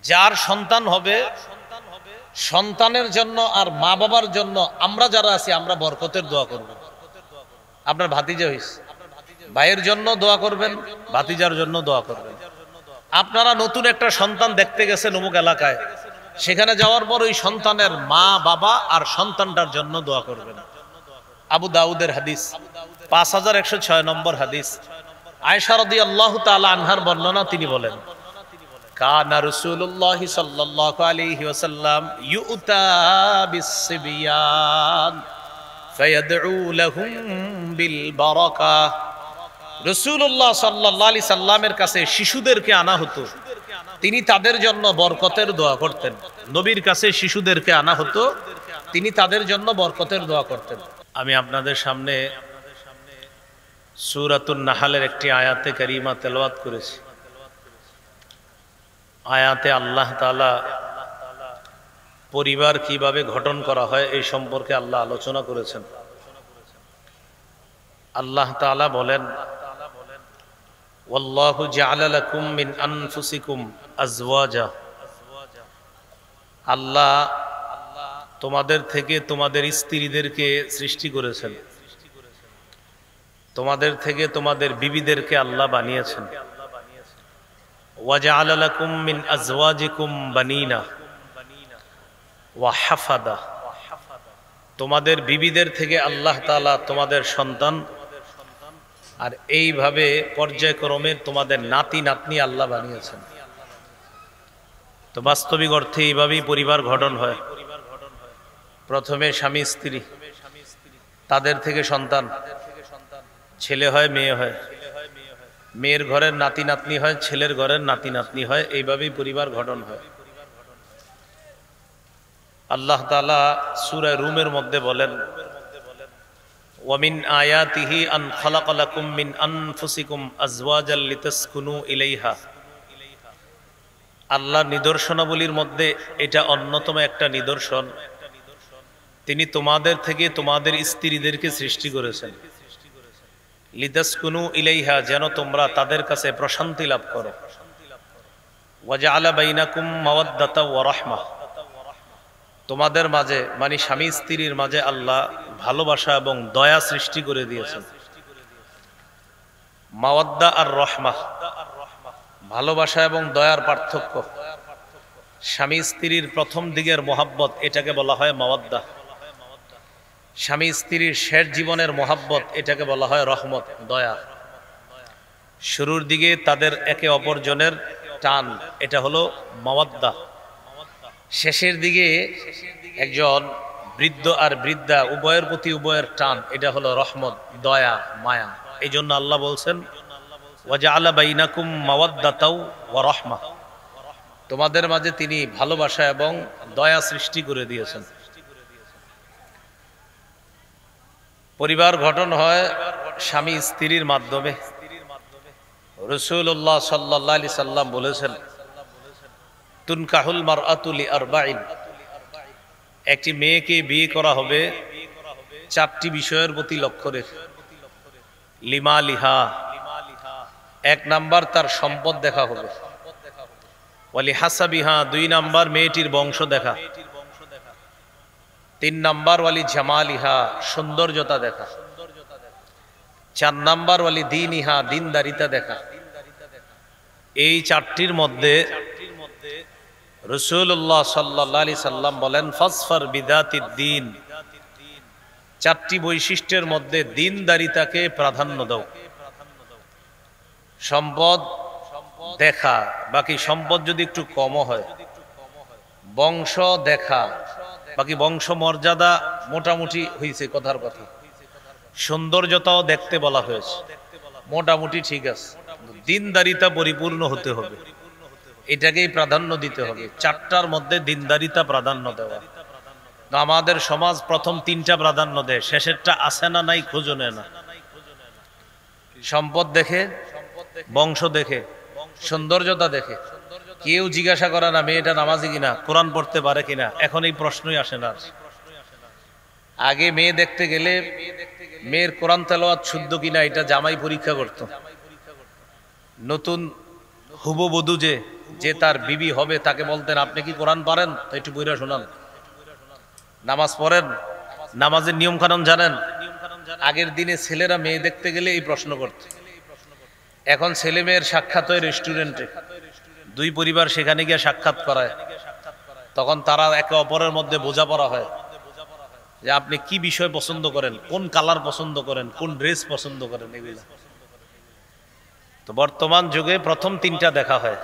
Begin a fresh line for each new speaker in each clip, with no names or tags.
যার সন্তান হবে সন্তানের জন্য আর মা বাবার জন্য আমরা যারা আছি আমরা বরকতের দোয়া করব। আপনার ভাতিজা হইছে, ভাইয়ের জন্য দোয়া করবেন, ভাতিজার জন্য দোয়া করবেন। আপনারা নতুন একটা সন্তান দেখতে গেছেন অমুক এলাকায়, সেখানে যাওয়ার পর ওই সন্তানের মা বাবা আর সন্তানটার জন্য দোয়া করবেন। আবু দাউদের হাদিস 5106 নম্বর হাদিস। আয়েশা রাদিয়াল্লাহু তাআলা আনহার বর্ণনা, তিনি বলেন কানা রাসূলুল্লাহ সাল্লাল্লাহু আলাইহি ওয়াসাল্লাম ইউতা বিসসিবিয়ান ফায়াদউ লাহুম বিল বারাকাহ। রাসূলুল্লাহ সাল্লাল্লাহু আলাইহি সাল্লামের কাছে শিশুদেরকে আনা হতো, তিনি তাদের জন্য বরকতের দোয়া করতেন। নবীর কাছে শিশুদেরকে আনা হতো, তিনি তাদের জন্য বরকতের দোয়া করতেন। আমি আপনাদের সামনে সূরাতুন নাহলের একটি আয়াতে কারিমা তেলাওয়াত করেছি। আয়াতে আল্লাহ তাআলা পরিবার কিভাবে গঠন করা হয় এই সম্পর্কে আল্লাহ আলোচনা করেছেন। আল্লাহ তাআলা বলেন ওয়াল্লাহু জাআলা লাকুম মিন আনফুসিকুম আজওয়াজা। আল্লাহ তোমাদের থেকে তোমাদের স্ত্রীদেরকে সৃষ্টি করেছেন, তোমাদের থেকে তোমাদের বিবিদেরকে আল্লাহ বানিয়েছেন। ওয়া জাআলা লাকুম মিন আজওয়াজিকুম বানিনা ওয়া হাফাদা। তোমাদের বিবিদের থেকে আল্লাহ তাআলা তোমাদের সন্তান, আর এইভাবে পর্যায়ক্রমে তোমাদের নাতি নাতনি আল্লাহ বানিয়েছেন। তো বাস্তবিক অর্থে এইভাবেই পরিবার গঠন হয়। প্রথমে স্বামী স্ত্রী, তাদের থেকে সন্তান, ছেলে হয় মেয়ে হয়, মেয়ের ঘরের নাতি নাতনি হয়, ছেলের ঘরের নাতি নাতনি হয়, এইভাবেই পরিবার গঠন হয়। আল্লাহ তাআলা সূরা রুমের মধ্যে বলেন ওয়ামিন আয়াতিহি আন খালাকা লাকুম মিন আনফুসিকুম আজওয়াজাল লিতাসকুনু ইলাইহা। আল্লাহর নিদর্শনাবলীর মধ্যে এটা অন্যতম একটা নিদর্শন, তিনি তোমাদের থেকে তোমাদের স্ত্রীদেরকে সৃষ্টি করেছেন। লিতাসকুনু ইলাইহা, যেন তোমরা তাদের কাছে প্রশান্তি লাভ করো। ওয়া জাআলা বাইনাকুম মাওয়াদ্দাতা ওয়া রাহমা। তোমাদের মাঝে মানে স্বামী স্ত্রীর মাঝে আল্লাহ ভালোবাসা এবং দয়া সৃষ্টি করে দিয়েছেন। মাওয়াদ্দা আর রহমা, ভালোবাসা এবং দয়ার পার্থক্য। স্বামী স্ত্রীর প্রথম দিকের মোহাব্বত, এটাকে বলা হয় মাওয়াদ্দা। স্বামী স্ত্রীর শেষ জীবনের মোহাব্বত, এটাকে বলা হয় রহমত, দয়া। শুরুর দিকে তাদের একে অপরজনের টান, এটা হলো মাওয়াদ্দা। শেষের দিকে একজন বৃদ্ধ আর বৃদ্ধা উভয়ের প্রতি উভয়ের টান, এটা হলো রহমত, দয়া, মায়া। এই জন্য আল্লাহ বলছেন ওয়া জাআলা বাইনাকুম মাওয়াদ্দাতাও ওয়া রাহমা, তোমাদের মাঝে তিনি ভালোবাসা এবং দয়া সৃষ্টি করে দিয়েছেন। পরিবার গঠন হয় স্বামী স্ত্রীর মাধ্যমে। রাসূলুল্লাহ সাল্লাল্লাহু আলাইহি সাল্লাম বলেছেন তুনকাহুল মারআতু লিআরবাইন। একটি মেয়েকে বিয়ে করা হবে চারটি বিষয়ের প্রতি লক্ষ্য রেখে। লিমালিহা, এক নাম্বার তার সম্পদ দেখা হবে। ওয়ালি হাসাবিহা, দুই নাম্বার মেয়েটির বংশ দেখা। তিন নাম্বার ওয়ালি জামালিহা, সৌন্দর্যতা দেখা। চার নাম্বার ওয়ালি দীনিহা, দিনদারিতা দেখা। এই চারটির মধ্যে রাসূলুল্লাহ সাল্লাল্লাহু আলাইহি সাল্লাম বলেন ফাসফার বিদাতিদ দ্বীন, চারটি বৈশিষ্ট্যের মধ্যে দিনদারিতাকে প্রাধান্য দাও। সম্পদ দেখা, বাকি সম্পদ যদি একটু কমও হয়। বংশ দেখা, বাকি বংশ মর্যাদা মোটামুটি হয়েছে, কথার কথা। সৌন্দর্যতাও দেখতে বলা হয়েছে, মোটামুটি ঠিক আছে। দিনদারিতা পরিপূর্ণ হতে হবে, এটাকেই প্রাধান্য দিতে হবে। চারটার মধ্যে দিনদারিতা প্রাধান্য দেওয়া। আমাদের সমাজ প্রথম তিনটা প্রাধান্য দেয়, শেষেরটা আছে না নাই খোঁজও নেয় না। সম্পদ দেখে, বংশ দেখে, সৌন্দর্যতা দেখে। কেউ জিজ্ঞাসা করে না মেয়েটা নামাজি কিনা, কোরআন পড়তে পারে কিনা, এখন এই প্রশ্নই আসে না। আগে মেয়ে দেখতে গেলে মেয়ের কোরআন তেলাওয়াত শুদ্ধ কিনা এটা জামাই পরীক্ষা করত। নতুন হুববধূ যে যে তার বিবি হবে তাকে বলতেন, আপনি কি কোরআন পারেন? তো একটু বইরা শোনান। নামাজ পড়েন? নামাজের নিয়ম কানুন জানেন? আগের দিনে ছেলেরা মেয়ে দেখতে গেলে এই প্রশ্ন করত। এখন ছেলে মেয়ের সাক্ষাৎ হয় রেস্টুরেন্টে, দুই পরিবার সেখানে গিয়ে সাক্ষাৎ করায়। তখন তারা একে অপরের মধ্যে বোঝাপড়া হয় যে আপনি কি বিষয় পছন্দ করেন, কোন কালার পছন্দ করেন, কোন ড্রেস পছন্দ করেন, এগুলা। তো বর্তমান যুগে প্রথম তিনটা দেখা হয়,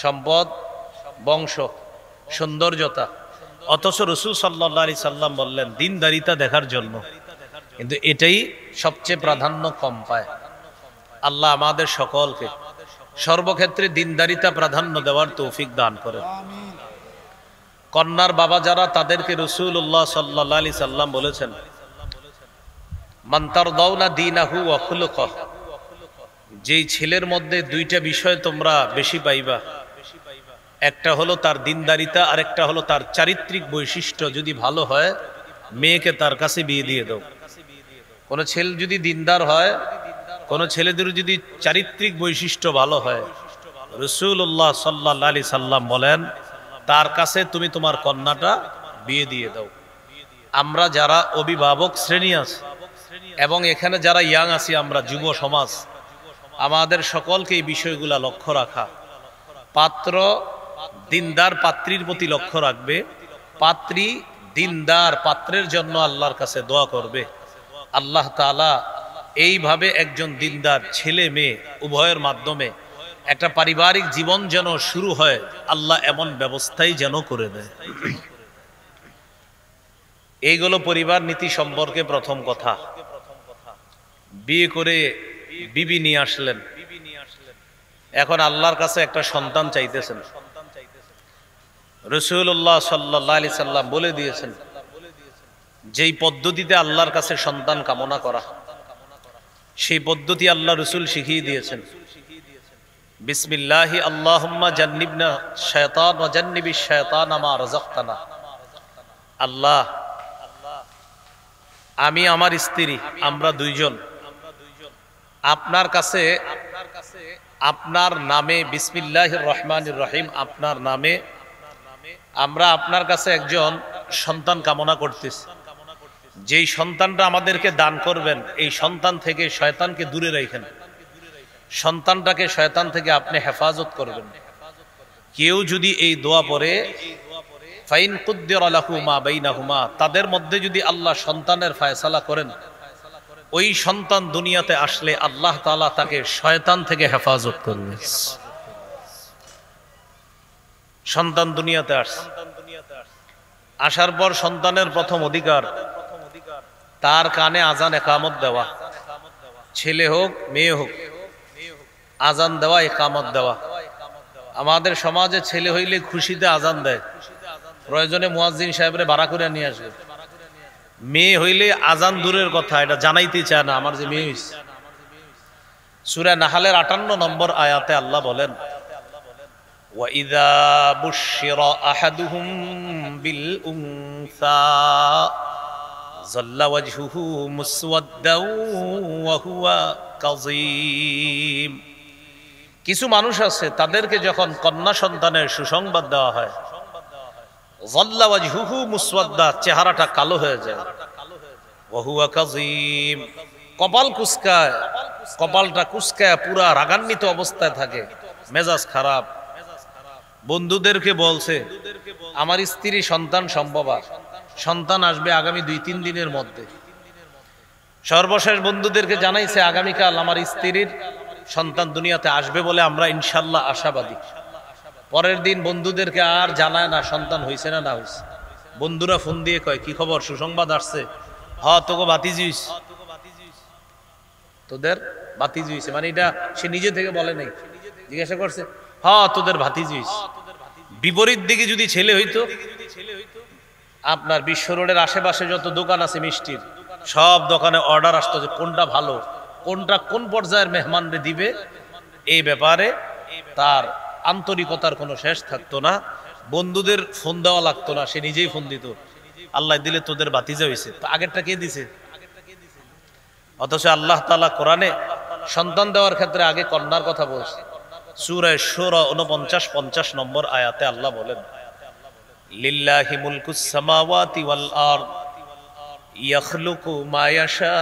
সম্পদ, বংশ, সৌন্দর্যতা। অথচ রাসূল সাল্লাল্লাহু আলাইহি সাল্লাম বললেন দিনদারিতা দেখার জন্য, কিন্তু এটাই সবচেয়ে প্রাধান্য কম পায়। আল্লাহ আমাদের সকলকে সর্বক্ষেত্রে দিনদারিতা প্রাধান্য দেওয়ার তৌফিক দান করেন। কন্যার বাবা যারা, তাদেরকে রাসূলুল্লাহ সাল্লাল্লাহু আলাইহি সাল্লাম বলেছেন, মান তারদাউনা দীনাহু ওয়া খুলুকাহু, যেই ছেলের মধ্যে দুইটা বিষয় তোমরা বেশি পাইবা, একটা হলো তার দিনদারিতা, আর একটা হলো তার চারিত্রিক বৈশিষ্ট্য যদি ভালো হয়, মেয়েকে তার কাছে বিয়ে দিয়ে দাও। কোন ছেলে যদি দিনদার হয়, কোন ছেলেদের যদি চারিত্রিক বৈশিষ্ট্য ভালো হয়, রাসূলুল্লাহ সাল্লাল্লাহু আলাইহি সাল্লাম বলেন তার কাছে তুমি তোমার কন্যাটা বিয়ে দিয়ে দাও। আমরা যারা অভিভাবক শ্রেণী আছে এবং এখানে যারা ইয়াং আছি, আমরা যুব সমাজ, আমাদের সকলকে এই বিষয়গুলা লক্ষ্য রাখা। পাত্র দিনদার পাত্রীর প্রতি লক্ষ্য রাখবে, পাত্রী দিনদার পাত্রের জন্য আল্লাহর কাছে দোয়া করবে। আল্লাহ তাআলা এইভাবে একজন দিনদার ছেলে মেয়ে উভয়ের মাধ্যমে একটা পারিবারিক জীবন যেন শুরু হয়, আল্লাহ এমন ব্যবস্থাই যেন করে দেয়। এইগুলো পরিবার নীতি সম্পর্কে প্রথম কথা। বিয়ে করে বিবি নিয়ে আসলেন, এখন আল্লাহর কাছে একটা সন্তান চাইতেছেন। রাসূলুল্লাহ সাল্লাল্লাহু আলাইহি সাল্লাম বলে দিয়েছেন যেই পদ্ধতিতে আল্লাহর কাছে সন্তান কামনা করা, সেই পদ্ধতি আল্লাহ রাসূল শিখিয়ে দিয়েছেন। বিসমিল্লাহি আল্লাহুম্মা জান্নিবনা শায়তান ওয়া জান্নিবিশ শায়তানা মা রাযাকতানা। আল্লাহ, আমি আমার স্ত্রী, আমরা দুইজন আপনার কাছে আপনার নামে, বিসমিল্লাহির রহমানির রহিম, আপনার নামে আমরা আপনার কাছে একজন সন্তান কামনা করতেছি। যেই সন্তানটা আমাদেরকে দান করবেন, এই সন্তান থেকে শয়তানকে দূরে রাখেন, সন্তানটাকে শয়তান থেকে আপনি হেফাজত করবেন। কেউ যদি এই দোয়া পড়ে, ফাইন কুদ্দিরা লাহু মা বাইনাহুমা, তাদের মধ্যে যদি আল্লাহ সন্তানের ফয়সালা করেন, ওই সন্তান দুনিয়াতে আসলে আল্লাহ তাআলা তাকে শয়তান থেকে হেফাজত করবে। সন্তান দুনিয়াতে আসে, আসার পর সন্তানের প্রথম অধিকার তার কানে আজান একামত দেওয়া, ছেলে হোক মেয়ে হোক, আজান দেওয়া, একামত দেওয়া। আমাদের সমাজে ছেলে হইলে খুশিতে আজান দেয়, প্রয়োজনে মুয়াজ্জিন সাহেবরে ভাড়া করে নিয়ে আসবে। মেয়ে হইলে আজান দূরের কথা, এটা জানাইতে চায় না আমার যে মেয়ে হইছে। সূরা নাহলের 58 নম্বর আয়াতে আল্লাহ বলেন, ওয়া ইযা বুশশিরা আহাদুহুম বিল উনসা যাল্লা ওয়াজহুহু মুসওয়াদ্দাও ওয়া হুয়া কাযীম। কিছু মানুষ আছে, তাদেরকে যখন কন্যা সন্তানের সুসংবাদ দেওয়া হয়, যাল্লা ওয়াজহুহু মুসওয়াদ্দা, চেহারাটা কালো হয়ে যায়, ওয়া হুয়া কাযীম, কপাল কুঁচকায়, কপালটা কুঁচকায় পুরা রাগান্বিত অবস্থায় থাকে, মেজাজ খারাপ। বন্ধুদেরকে বলছে আমার স্ত্রী সন্তান সম্ভব, সন্তান আসবে আগামী 2-3 দিনের মধ্যে। সর্বশেষ বন্ধুদেরকে জানাইছে আগামীকাল আমার স্ত্রীর সন্তান দুনিয়াতে আসবে বলে আমরা ইনশাল্লাহ আশাবাদী। পরের দিন বন্ধুদেরকে আর জানায় না সন্তান হইছে না না হইছে। বন্ধুরা ফোন দিয়ে কয় কি খবর, সুসংবাদ আসছে? হ, তোকে বাতিজি হইছে। তোদের ভাতিজি হইছে মানে এটা সে নিজে থেকে বলে নাই, জিজ্ঞাসা করছে, হ তোদের ভাতিজি হইছে। বিপরীত দিকে যদি ছেলে হইতো, আপনার বিশ্ব রোডের আশেপাশে যত দোকান আছে মিষ্টির, সব দোকানে অর্ডার আসতো যে কোনটা ভালো, কোনটা কোন পর্যায়ের মেহমানরে দিবে, এই ব্যাপারে তার আন্তরিকতার কোনো শেষ থাকতো না। বন্ধুদের ফোন দেওয়া লাগতো না, সে নিজেই ফোন দিত, আল্লাহ দিলে তোদের ভাতিজা হইছে। তো আগেরটা কে দিছে? অথচ আল্লাহ তাআলা কোরআনে সন্তান দেওয়ার ক্ষেত্রে আগে কন্যার কথা বলছে। সূরা শুরা 49-50 নম্বর আয়াতে আল্লাহ বলেন, লিল্লাহি মুলকুস সামাওয়াতি ওয়াল আরদ ইয়াখলুকু মা ইয়াশা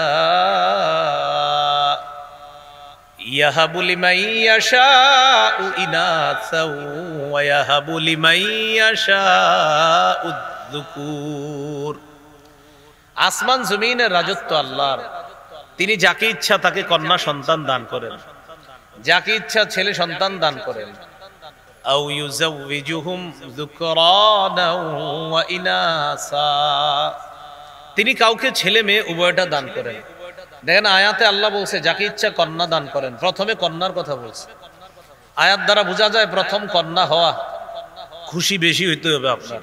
ইয়াহাবু লিমান ইয়াশাউ ইনাসা ওয়া ইয়াহাবু লিমান ইয়াশাউ যুকুর। আসমান জমিনের রাজত্ব আল্লাহর। তিনি যাকে ইচ্ছা তাকে কন্যা সন্তান দান করেন, যাকে ইচ্ছা ছেলে সন্তান দান করেন। আও ইউযাওয়িজুহুম যুকরানা ওয়া ইনাসা, তিনি কাউকে ছেলে মেয়ে উভয়টা দান করেন। দেখেন আয়াতে আল্লাহ বলছে যাকে ইচ্ছা কন্যা দান করেন, প্রথমে কন্যার কথা বলছে। আয়াত দ্বারা বোঝা যায় প্রথম কন্যা হওয়া, খুশি বেশি হইতে হবে আপনার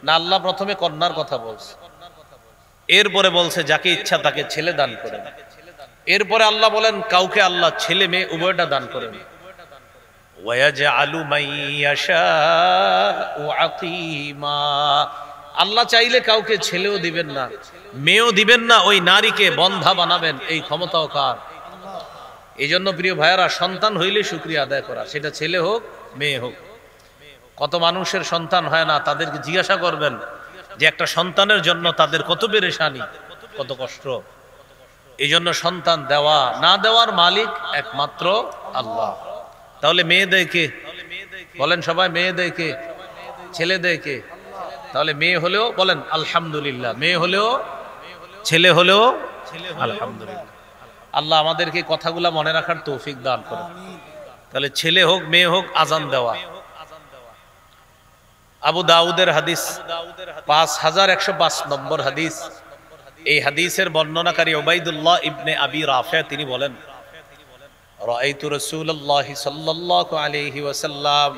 না। আল্লাহ প্রথমে কন্যার কথা বলছে, এরপরে বলছে যাকে ইচ্ছা তাকে ছেলে দান করেন। এরপরে আল্লাহ বলেন কাউকে আল্লাহ ছেলে মেয়ে উভয়টা দান করেন। ওয়ায়াজআলু মাইয়াশাউ আকিমা, আল্লাহ চাইলে কাউকে ছেলেও দিবেন না মেয়েও দিবেন না, ওই নারীকে বন্ধা বানাবেন, এই ক্ষমতাও কার? এই জন্য প্রিয় ভাইয়ারা, সন্তান হইলে শুকরিয়া আদায় করা, সেটা ছেলে হোক মেয়ে হোক। কত মানুষের সন্তান হয় না, তাদেরকে জিজ্ঞাসা করবেন যে একটা সন্তানের জন্য তাদের কত পেরেশানি, কত কষ্ট। এই জন্য সন্তান দেওয়া না দেওয়ার মালিক একমাত্র আল্লাহ। তাহলে মেয়ে দেয় কে? বলেন সবাই, মেয়ে দেয় কে? ছেলে দেয় কে? তাহলে মেয়ে হলেও বলেন আলহামদুলিল্লাহ, মেয়ে হলেও ছেলে হলেও আলহামদুলিল্লাহ। আল্লাহ আমাদেরকে কথাগুলা মনে রাখার তৌফিক দান করেন। তাহলে ছেলে হোক মেয়ে হোক, আজান দেওয়া। আবু দাউদের হাদিস 5105 নম্বর হাদিস। এই হাদিসের বর্ণনাকারী উবাইদুল্লাহ ইবনে আবি রাফি তিনি বলেন, রাআইতু রাসূলুল্লাহ সাল্লাল্লাহু আলাইহি ওয়াসাল্লাম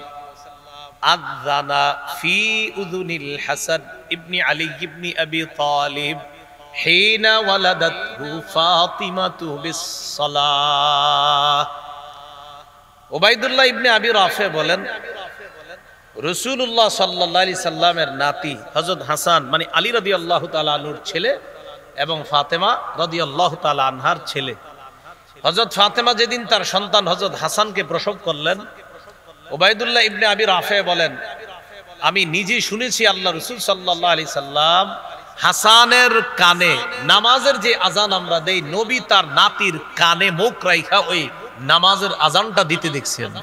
আযানা ফি উযুনিল হাসান ইবনে আলী ইবনে আবি তালিব হিনা ওয়ালাদাতহু ফাতিমাতু বিস-সালাহ। উবাইদুল্লাহ ইবনে আবি রাফি বলেন, রাসূলুল্লাহ সাল্লাল্লাহু আলাইহি সাল্লামের নাতি হযরত হাসান মানে আলী রাদিয়াল্লাহু তাআলা আনহুর ছেলে এবং ফাতেমা রাদিয়াল্লাহু তাআলা আনহার ছেলে। হযরত ফাতেমা যেদিন তার সন্তান হযরত হাসানকে প্রসব করলেন, উবাইদুল্লাহ ইবনে আবি রাফি বলেন, আমি নিজে শুনেছি আল্লাহ রাসূল সাল্লাল্লাহু আলাইহি সাল্লাম হাসানের কানে নামাজের যে আজান আমরা দেই, নবী তার নাতির কানে মুখ রাইখা ওই নামাজের আজানটা দিতে দেখছেন।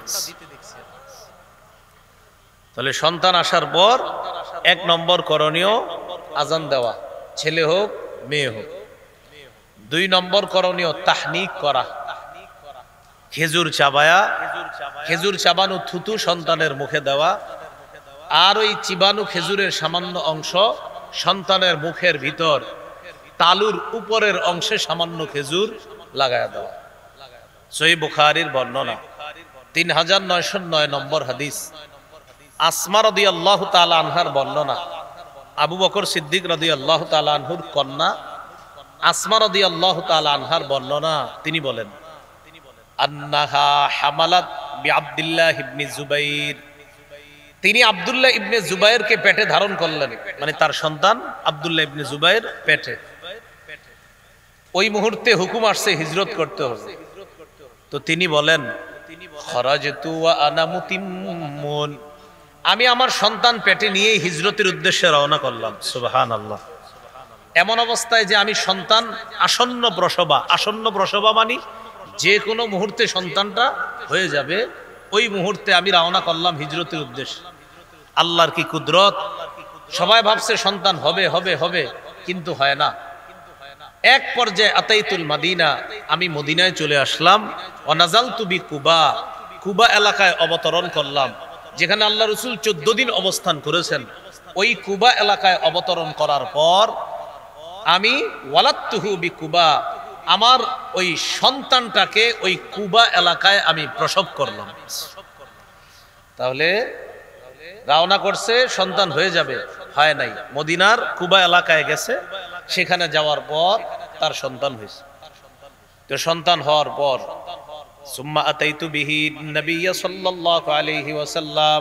তাহলে সন্তান আসার পর এক নম্বর করণীয় আজান দেওয়া, ছেলে হোক মেয়ে হোক। 2 নম্বর করণীয় তাহনিক করা, খেজুর চাবায়া, খেজুর চাবানো থুতু সন্তানের মুখে দেওয়া, আর ওই চিবানো খেজুরের সামান্য অংশ সন্তানের মুখের ভিতর তালুর উপরের অংশে সামান্য খেজুর লাগায়া দেওয়া। সহিহ বুখারীর বর্ণনা 3909 নম্বর হাদিস। আসমা রাদিয়াল্লাহু তাআলা আনহার বর্ণনা, আবু বকর সিদ্দিক রাদিয়াল্লাহু তাআলা আনহুর কন্যা আসমা রাদিয়াল্লাহু তাআলা আনহার বর্ণনা, তিনি বলেন, আন্নাহা হামালাত বিআব্দুল্লাহ ইবনে জুবাইর, তিনি আব্দুল্লাহ ইবনে জুবাইরকে পেটে ধারণ করলেন, মানে তার সন্তান আব্দুল্লাহ ইবনে জুবাইর পেটে। ওই মুহূর্তে হুকুম আসছে হিজরত করতে হবে। তো তিনি বলেন, খরাজতু ওয়া আনা মুতিম্মুন, আমি আমার সন্তান পেটে নিয়েই হিজরতের উদ্দেশ্যে রওনা করলাম। সুবহানাল্লাহ। এমন অবস্থায় যে আমি সন্তান আসন্ন প্রসবা মানি যে কোনো মুহূর্তে সন্তানটা হয়ে যাবে, ওই মুহূর্তে আমি রওনা করলাম হিজরতের উদ্দেশ্যে। আল্লাহর কি কুদরত! সবাই ভাবছে সন্তান হবে হবে হবে, কিন্তু হয় না। এক পর্যায়ে আতাইতুল মাদিনা, আমি মদিনায় চলে আসলাম। ওয়ানাজালতু বিকুবা, কুবা এলাকায় অবতরণ করলাম, যেখানে আল্লাহ রাসূল 14 দিন অবস্থান করেছেন। ওই কুবা এলাকায় অবতরণ করার পর আমি ওয়ালাদতুহু বিকুবা, আমার ওই সন্তানটাকে ওই কুবা এলাকায় আমি প্রসব করলাম। তাহলে রওনা করছে, সন্তান হয়ে যাবে, হয় নাই। মদিনার কুবা এলাকায় গেছে, সেখানে যাওয়ার পর তার সন্তান হয়েছে। তো সন্তান হওয়ার পর সুম্মা আতাইতু বিহি নবিয়্য সাল্লাল্লাহু আলাইহি ওয়াসাল্লাম,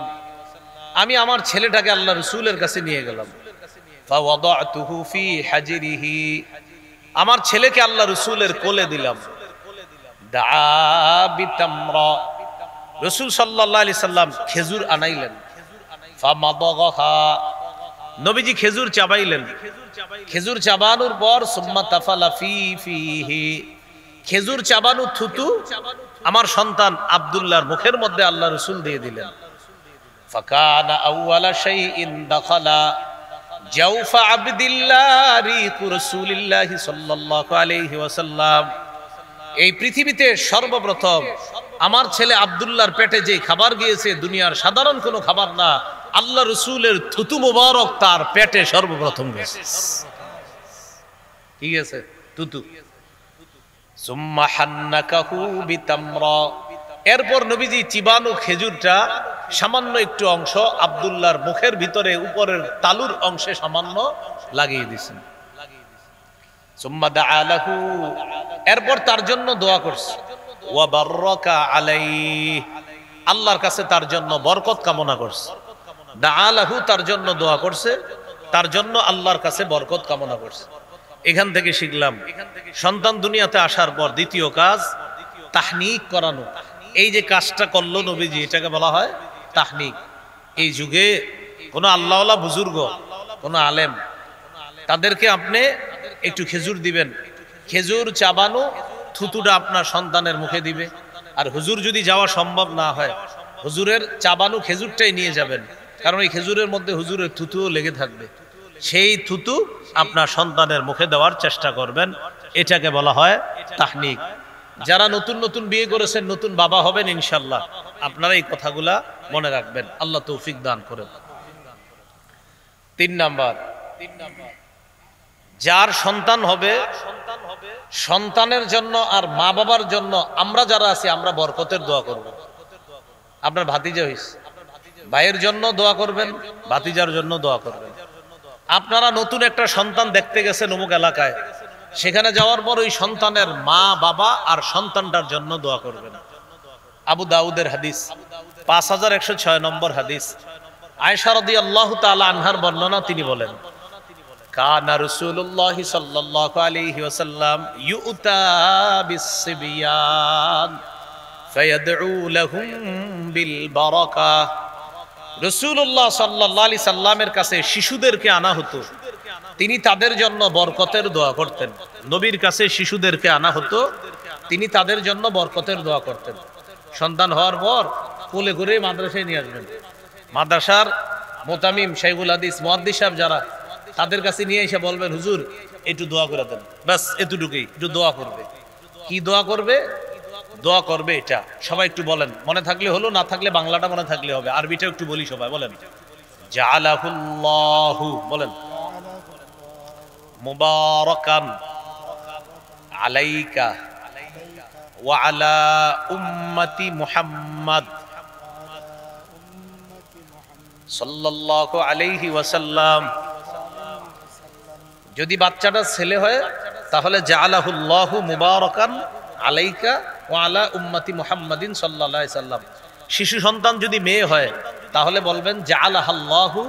আমি আমার ছেলেটাকে আল্লাহ রাসূলের কাছে নিয়ে গেলাম। ফাওয়াদাতুহু ফি হাজরিহি, আমার ছেলেকে আল্লাহ রাসূলের কোলে দিলাম। দা বিতামরা, রাসূল সাল্লাল্লাহু আলাইহি সাল্লাম খেজুর আনাইলেন, ফামাদাগহা, নবীজি খেজুর চাবাইলেন। খেজুর চাবানোর পর সুম্মা তাফালা ফিহি, খেজুর চাবানো থুতু আমার সন্তান আব্দুল্লাহর মুখের মধ্যে আল্লাহ রাসূল দিয়ে দিলেন। ফাকানা আউওয়ালা শাইইন দাখালা জাওফা আবদিল্লাহ রিকু রাসূলিল্লাহি সাল্লাল্লাহু আলাইহি ওয়াসাল্লাম। এই পৃথিবীতে সর্বপ্রথম আমার ছেলে আব্দুল্লাহর পেটে যে খাবার গিয়েছে, দুনিয়ার সাধারণ কোনো খাবার না, আল্লাহ রাসূলের থুতু মুবারক তার পেটে সর্বপ্রথম গেছে। কি গেছে? থুতু। সুম্মা হান্নাকাহু বিতামরা, এরপর নবীজি চিবানো খেজুরটা সামান্য একটু অংশ আব্দুল্লাহর মুখের ভিতরে উপরের তালুর অংশে সামান্য লাগিয়ে দিয়েছেন। সুম্মা দাআ লাহু, এরপর তার জন্য দোয়া করছে। ওয়া বারাকা আলাইহি, আল্লাহর কাছে তার জন্য বরকত কামনা করছে। দাআ লাহু, তার জন্য দোয়া করছে, তার জন্য আল্লাহর কাছে বরকত কামনা করছে। এখান থেকে শিখলাম সন্তান দুনিয়াতে আসার পর দ্বিতীয় কাজ তাহনিক করানো। এই যে কাজটা করলো নবীজি, এটাকে বলা হয় তাহনিক। এই যুগে কোনো আল্লাহওয়ালা বুজুর্গ, কোনো আলেম, তাদেরকে আপনি একটু খেজুর দিবেন, খেজুর চাবানো থুতুটা আপনার সন্তানের মুখে দিবে। আর হুজুর যদি যাওয়া সম্ভব না হয়, হুজুরের চাবানো খেজুরটাই নিয়ে যাবেন, কারণ এই খেজুরের মধ্যে হুজুরের থুতুও লেগে থাকবে। সেই থুতু আপনার সন্তানের মুখে দেওয়ার চেষ্টা করবেন, এটাকে বলা হয় তাহনিক। যারা নতুন নতুন বিয়ে করেছেন, নতুন বাবা হবেন ইনশাল্লাহ, আপনারা এই কথাগুলা মনে রাখবেন। আল্লাহ তৌফিক দান করেন। 3 নাম্বার, যার সন্তান হবে, সন্তানের জন্য আর মা বাবার জন্য আমরা যারা আছি, আমরা বরকতের দোয়া করব। আপনার ভাতিজা হইছে, ভাইয়ের জন্য দোয়া করবেন, ভাতিজার জন্য দোয়া করবেন। আপনারা নতুন একটা সন্তান দেখতে গেছেন অমুক এলাকায়, সেখানে যাওয়ার পর ওই সন্তানের মা বাবা আর সন্তানটার জন্য দোয়া করবেন। আবু দাউদের হাদিস, 5106 নম্বর হাদিস। আয়েশা রাদিয়াল্লাহু তাআলা আনহার বর্ণনা, তিনি বলেন, কানা রাসূলুল্লাহ সাল্লাল্লাহু আলাইহি ওয়াসাল্লাম ইউতা বিসসিবিয়ান ফায়াদউ লাহুম বিল বারাকাহ। রাসূলুল্লাহ সাল্লাল্লাহু আলাইহি সাল্লামের কাছে শিশুদেরকে আনা হতো, তিনি তাদের জন্য বরকতের দোয়া করতেন। নবীর কাছে শিশুদেরকে আনা হতো, তিনি তাদের জন্য বরকতের দোয়া করতেন। সন্তান হওয়ার পর কোলে করে মাদ্রাসায় নিয়ে আসবেন। মাদ্রাসার মোতামিম, শাইখুল হাদিস, মুহাদ্দিস সাহেব যারা, তাদের কাছে নিয়ে এসে বলবেন, হুজুর একটু দোয়া করে দেন। ব্যাস এতটুকুই, একটু দোয়া করবে। কি দোয়া করবে? দোয়া করবে এটা সবাই একটু বলেন, মনে থাকলে হলো, না থাকলে বাংলাটা মনে থাকলে হবে, আরবিটা একটু বলি সবাই, বলেন। জাআলাহুল্লাহু, বলেন, মুবারাকান আলাইকা ওয়া আলা উম্মতি মুহাম্মদ সাল্লাল্লাহু আলাইহি ওয়াসাল্লাম। যদি বাচ্চাটা ছেলে হয় তাহলে জাআলাহুল্লাহু মুবারাকান আলাইকা ওয়া আলা উম্মতি মুহাম্মাদিন সাল্লাল্লাহু আলাইহি সাল্লাম। শিশু সন্তান যদি মেয়ে হয় তাহলে বলবেন জাআলাহাল্লাহু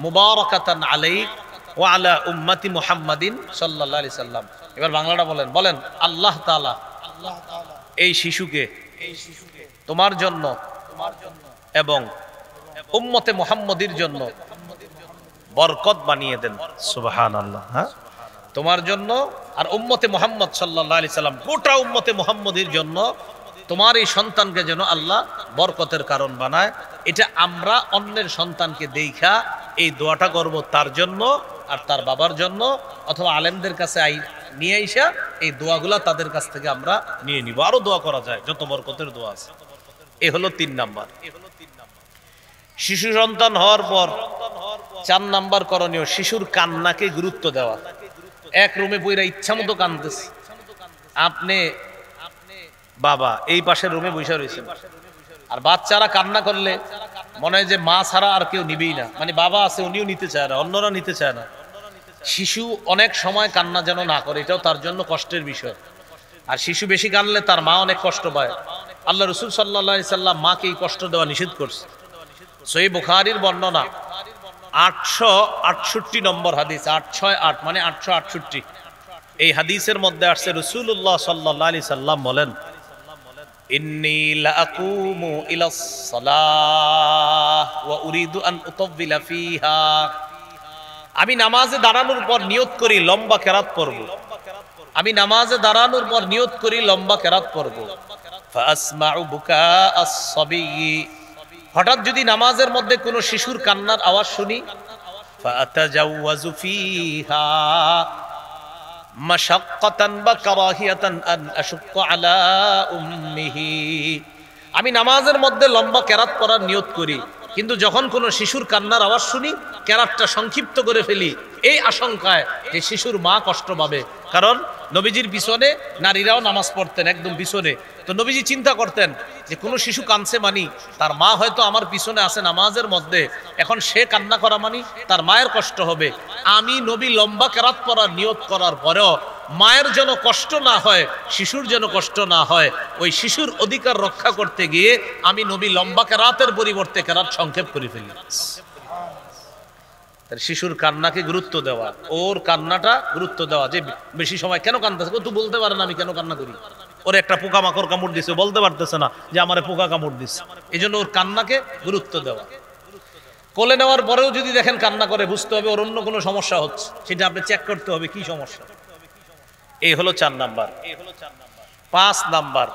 মুবারাকাতান আলাইক ওয়া আলা উম্মতি মুহাম্মাদিন সাল্লাল্লাহু আলাইহি সাল্লাম। এবার বাংলাটা বলেন, বলেন, আল্লাহ তাআলা এই শিশুকে তোমার জন্য এবং উম্মতে মুহাম্মদীর জন্য বরকত বানিয়ে দেন। সুবহানাল্লাহ। হ্যাঁ, তোমার জন্য আর উম্মতে মুহাম্মদ সাল্লাল্লাহু আলাইহি সাল্লাম, গোটা উম্মতে মুহাম্মদীর জন্য তোমার এই সন্তানকে যেন আল্লাহ বরকতের কারণ বানায়। এটা আমরা অন্যের সন্তানকে দেখা এই দোয়াটা করব তার জন্য আর তার বাবার জন্য, অথবা আলেমদের কাছে নিয়ে আইসা এই দোয়াগুলা তাদের কাছ থেকে আমরা নিয়ে নিব। আরো দোয়া করা যায়, যত বরকতের দোয়া আছে। এ হলো 3 নাম্বার। শিশু সন্তান হওয়ার পর 4 নাম্বার করণীয়, শিশুর কান্নাকে গুরুত্ব দেওয়া। এক রুমে বইরা ইচ্ছা মতো কান্দতেছে, আপনি বাবা এই পাশের রুমে বসে রয়েছেন, আর বাচ্চারা কান্না করলে মনে হয় যে মা ছাড়া আর কেউ নিবেই না, মানে বাবা আছে উনিও নিতে চায় না, অন্যরা নিতে চায় না। শিশু অনেক সময় কান্না যেন না করে, এটাও তার জন্য কষ্টের বিষয়। আর শিশু বেশি কাঁদলে তার মা অনেক কষ্ট পায়। আল্লাহ রাসূল সাল্লাল্লাহু আলাইহি সাল্লাম মাকে এই কষ্ট দেওয়া নিষেধ করছে। সহিহ বুখারীর বর্ণনা, 868 নম্বর হাদিস, 868 মানে 868। এই হাদিসের মধ্যে আসছে রাসূলুল্লাহ সাল্লাল্লাহু আলাইহি সাল্লাম বলেন, ইন্নী লাআকুমু ইলাস সালাহ ওয়া উরিদু আন উতাব্বিলা ফিহা, আমি নামাজে দাঁড়ানোর পর নিয়ত করি লম্বা কেরাত পড়ব, আমি নামাজে দাঁড়ানোর পর নিয়ত করি লম্বা কেরাত পড়ব। ফাসমাউ বুকা আস-সাবী, হঠাৎ যদি নামাজের মধ্যে কোনো শিশুর কান্নার আওয়াজ শুনি, ফাতাজাওয়াজু ফিহা মাশাক্কাতান বা কারাহিয়াতান আন আশুক্কা আলা উম্মিহি, আমি নামাজের মধ্যে লম্বা কেরাত পড়ার নিয়ত করি, কিন্তু যখন কোনো শিশুর কান্নার আওয়াজ শুনি কেরাতটা সংক্ষিপ্ত করে ফেলি এই আশঙ্কায় যে শিশুর মা কষ্ট পাবে। কারণ নবীজির পিছনে নারীরাও নামাজ পড়তেন একদম পিছনে, তো নবীজি চিন্তা করতেন যে কোনো শিশু কাঁদছে মানি তার মা হয়তো আমার পিছনে আছে নামাজের মধ্যে, এখন সে কান্না করা মানি তার মায়ের কষ্ট হবে। আমি নবী লম্বা কেরাত পড়ার নিয়ত করার পরেও মায়ের যেন কষ্ট না হয়, শিশুর যেন কষ্ট না হয়, ওই শিশুর অধিকার রক্ষা করতে গিয়ে আমি নবী লম্বা কেরাতের পরিবর্তে কেরাত সংক্ষেপ করে ফেলি। শিশুর কান্নাকে গুরুত্ব দেওয়া, ওর কান্নাটা গুরুত্ব দেওয়া, যে বেশি সময় কেন কান্দাছে ও তো বলতে পারে না আমি কেন কান্না করি, ওর একটা পোকা মাকড় কামড় দিছে বলতে পারতেছে না যে আমারে পোকা কামড় দিচ্ছে, এই জন্য ওর কান্নাকে গুরুত্ব দেওয়া। কোলে নেওয়ার পরেও যদি দেখেন কান্না করে বুঝতে হবে ওর অন্য কোনো সমস্যা হচ্ছে, সেটা আপনি চেক করতে হবে কি সমস্যা। এই হলো 4 নাম্বার। 5 নাম্বার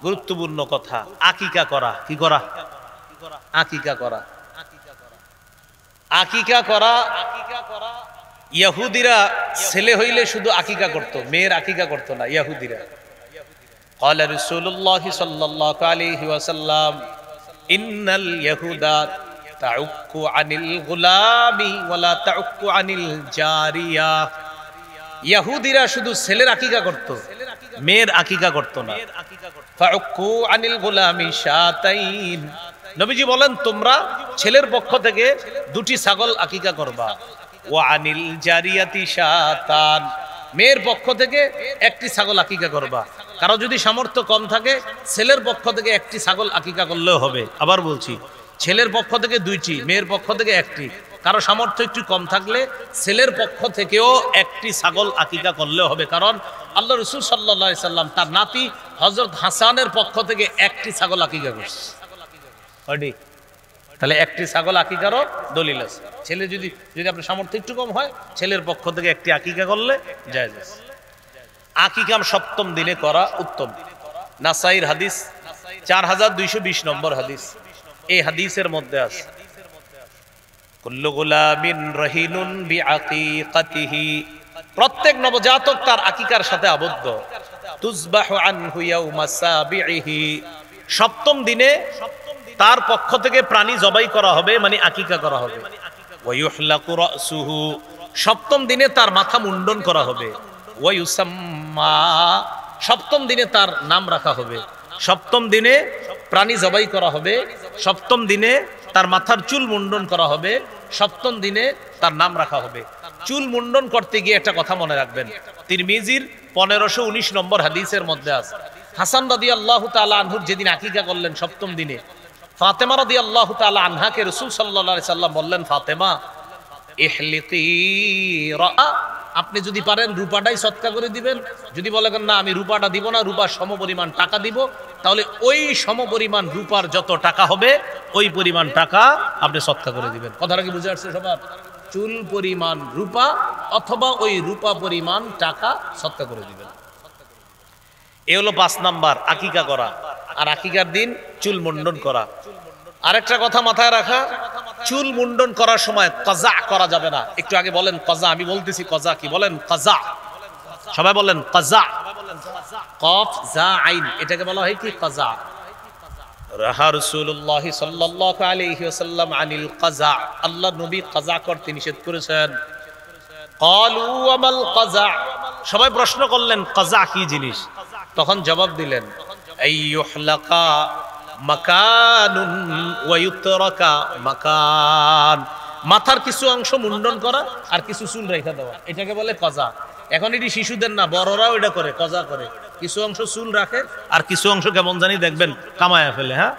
গুরুত্বপূর্ণ কথা, আকিকা করা। কি করা? আকিকা করা। আকিকা করা, ইহুদিরা ছেলে হইলে শুধু আকিকা করত, মেয়ের আকিকা করত না ইহুদিরা। ক্বালা রাসূলুল্লাহ সাল্লাল্লাহু আলাইহি ওয়াসাল্লাম ইন্নাল ইয়াহুদা তাউক্কু আনিল গুলামি ওয়ালা তাউক্কু আনিল জারিয়া, ইহুদিরা শুধু ছেলের আকিকা করত, মেয়ের আকিকা করত না। ফাউক্কু আনিল গুলামি শাতাইন, নবীজি বলেন তোমরা ছেলের পক্ষ থেকে 2টি ছাগল আকিকা করবা। ওয়া আনিল জারিয়াতি শাতান, মেয়ের পক্ষ থেকে 1টি ছাগল আকিকা করবা। কারো যদি সামর্থ্য কম থাকে ছেলের পক্ষ থেকে 1টি ছাগল আকিকা করলেও হবে। আবার বলছি, ছেলের পক্ষ থেকে 2টি, মেয়ের পক্ষ থেকে 1টি। কারো সামর্থ্য একটু কম থাকলে ছেলের পক্ষ থেকেও 1টি ছাগল আকিকা করলেও হবে। কারণ আল্লাহ রাসূল সাল্লাল্লাহু আলাইহি সাল্লাম তার নাতি হযরত হাসানের পক্ষ থেকে 1টি ছাগল আকিকা করছে। তাহলে 1টি ছাগল আকিকারও দলিল আছে। ছেলে যদি আপনার সামর্থ্য একটু কম হয় ছেলের পক্ষ থেকে 1টি আকিকা করলে জায়েজ আছে। আকিকা 7ম দিনে করা উত্তম। নাসাইর হাদিস 4220 নম্বর হাদিস, এই হাদিসের মধ্যে আছে কুল্লু গুলামিন রাহিনুন বিআকিকাতিহি, প্রত্যেক নবজাতক তার আকিকার সাথে আবদ্ধ। তুযবাহু আনহু ইয়াউমা সাবিহি, 7ম দিনে তার পক্ষ থেকে প্রাণী জবাই করা হবে, মানে আকিকা করা হবে। ওয়া ইউহলাকু রাসুহু, 7ম দিনে তার মাথা মুন্ডন করা হবে। ওয়া ইউসাম্মা, 7ম দিনে তার নাম রাখা হবে। 7ম দিনে প্রাণী জবাই করা হবে, 7ম দিনে তার মাথার চুল মুন্ডন করা হবে, 7ম দিনে তার নাম রাখা হবে। চুল মুন্ডন করতে গিয়ে একটা কথা মনে রাখবেন, তিরমিজির 1519 নম্বর হাদিসের মধ্যে আছে হাসান রাদিয়াল্লাহু তাআলা আনহুর যেদিন আকিকা করলেন 7ম দিনে, ফাতেমা রাদিয়াল্লাহু তাআলা আনহাকে রাসূল সাল্লাল্লাহু আলাইহি সাল্লাম বললেন, ফাতেমা ইহলিকি রা'a, আপনি যদি পারেন রূপাটাই সদকা করে দিবেন। যদি বলেন না আমি রূপাটা দিব না, রূপার সমপরিমাণ টাকা দিব, তাহলে ওই সমপরিমাণ রূপার যত টাকা হবে ওই পরিমাণ টাকা আপনি সদকা করে দিবেন। কথাটা কি বুঝে আসছে সবার? চুল পরিমাণ রূপা অথবা ওই রূপা পরিমাণ টাকা সদকা করে দিবেন। এ হলো 5 নাম্বার, আকিকা করা। আর আকিকার দিন চুল মুন্ডন করা। আরেকটা কথা মাথায় রাখা, চুল মুন্ডন করার সময় কাজা করা যাবে না। একটু আগে বলেন কাজা, আমি বলতেছি কাজা কি, বলেন কাজা, সবাই বলেন কাজা। কফ জা আইন, এটাকে বলা হয় কি কাজা। রাহা রাসূলুল্লাহ সাল্লাল্লাহু আলাইহি ওয়াসাল্লাম আনিল কাজা, আল্লাহ নবী কাজা করতে নিষেধ করেছেন। ক্বালু আমাল কাজা, সবাই প্রশ্ন করলেন কাজা কি জিনিস? তখন জবাব দিলেন আইয়ুহলাকা মাকানুন ওয়া ইউতরাকা মাকান, মাথার কিছু অংশ মুন্ডন করা আর কিছু চুল রেখে দেওয়া, এটাকে বলে কাজা। এখন এটি শিশুদের না, বড়রাও এটা করে, কাজা করে। কিছু অংশ চুল রাখে আর কিছু অংশ কেমন জানি দেখবেন কামায়া ফেলে। হ্যাঁ,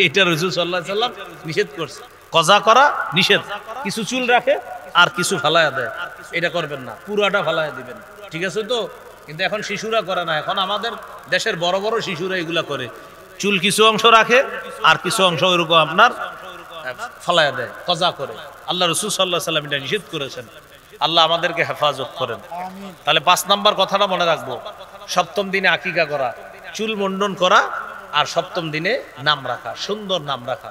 এটা রাসূল সাল্লাল্লাহু আলাইহি সাল্লাম নিষেধ করছে। কাজা করা নিষেধ, কিছু চুল রাখে আর কিছু ফালায়া দেয়, এটা করবেন না, পুরাটা ফালায়া দিবেন। ঠিক আছে তো? কিন্তু এখন শিশুরা করে না, এখন আমাদের দেশের বড় বড় শিশুরা এগুলা করে। চুল কিছু অংশ রাখে আর কিছু অংশ এরকম আপনার ফলায়া দেয়, কজা করে। আল্লাহ রাসূল সাল্লাল্লাহু আলাইহি ওয়াসাল্লাম এটা নিষেধ করেছেন। আল্লাহ আমাদেরকে হেফাজত করেন। তাহলে 5 নাম্বার কথাটা মনে রাখবো, সপ্তম দিনে আকিকা করা, চুল মুন্ডন করা, আর সপ্তম দিনে নাম রাখা, সুন্দর নাম রাখা,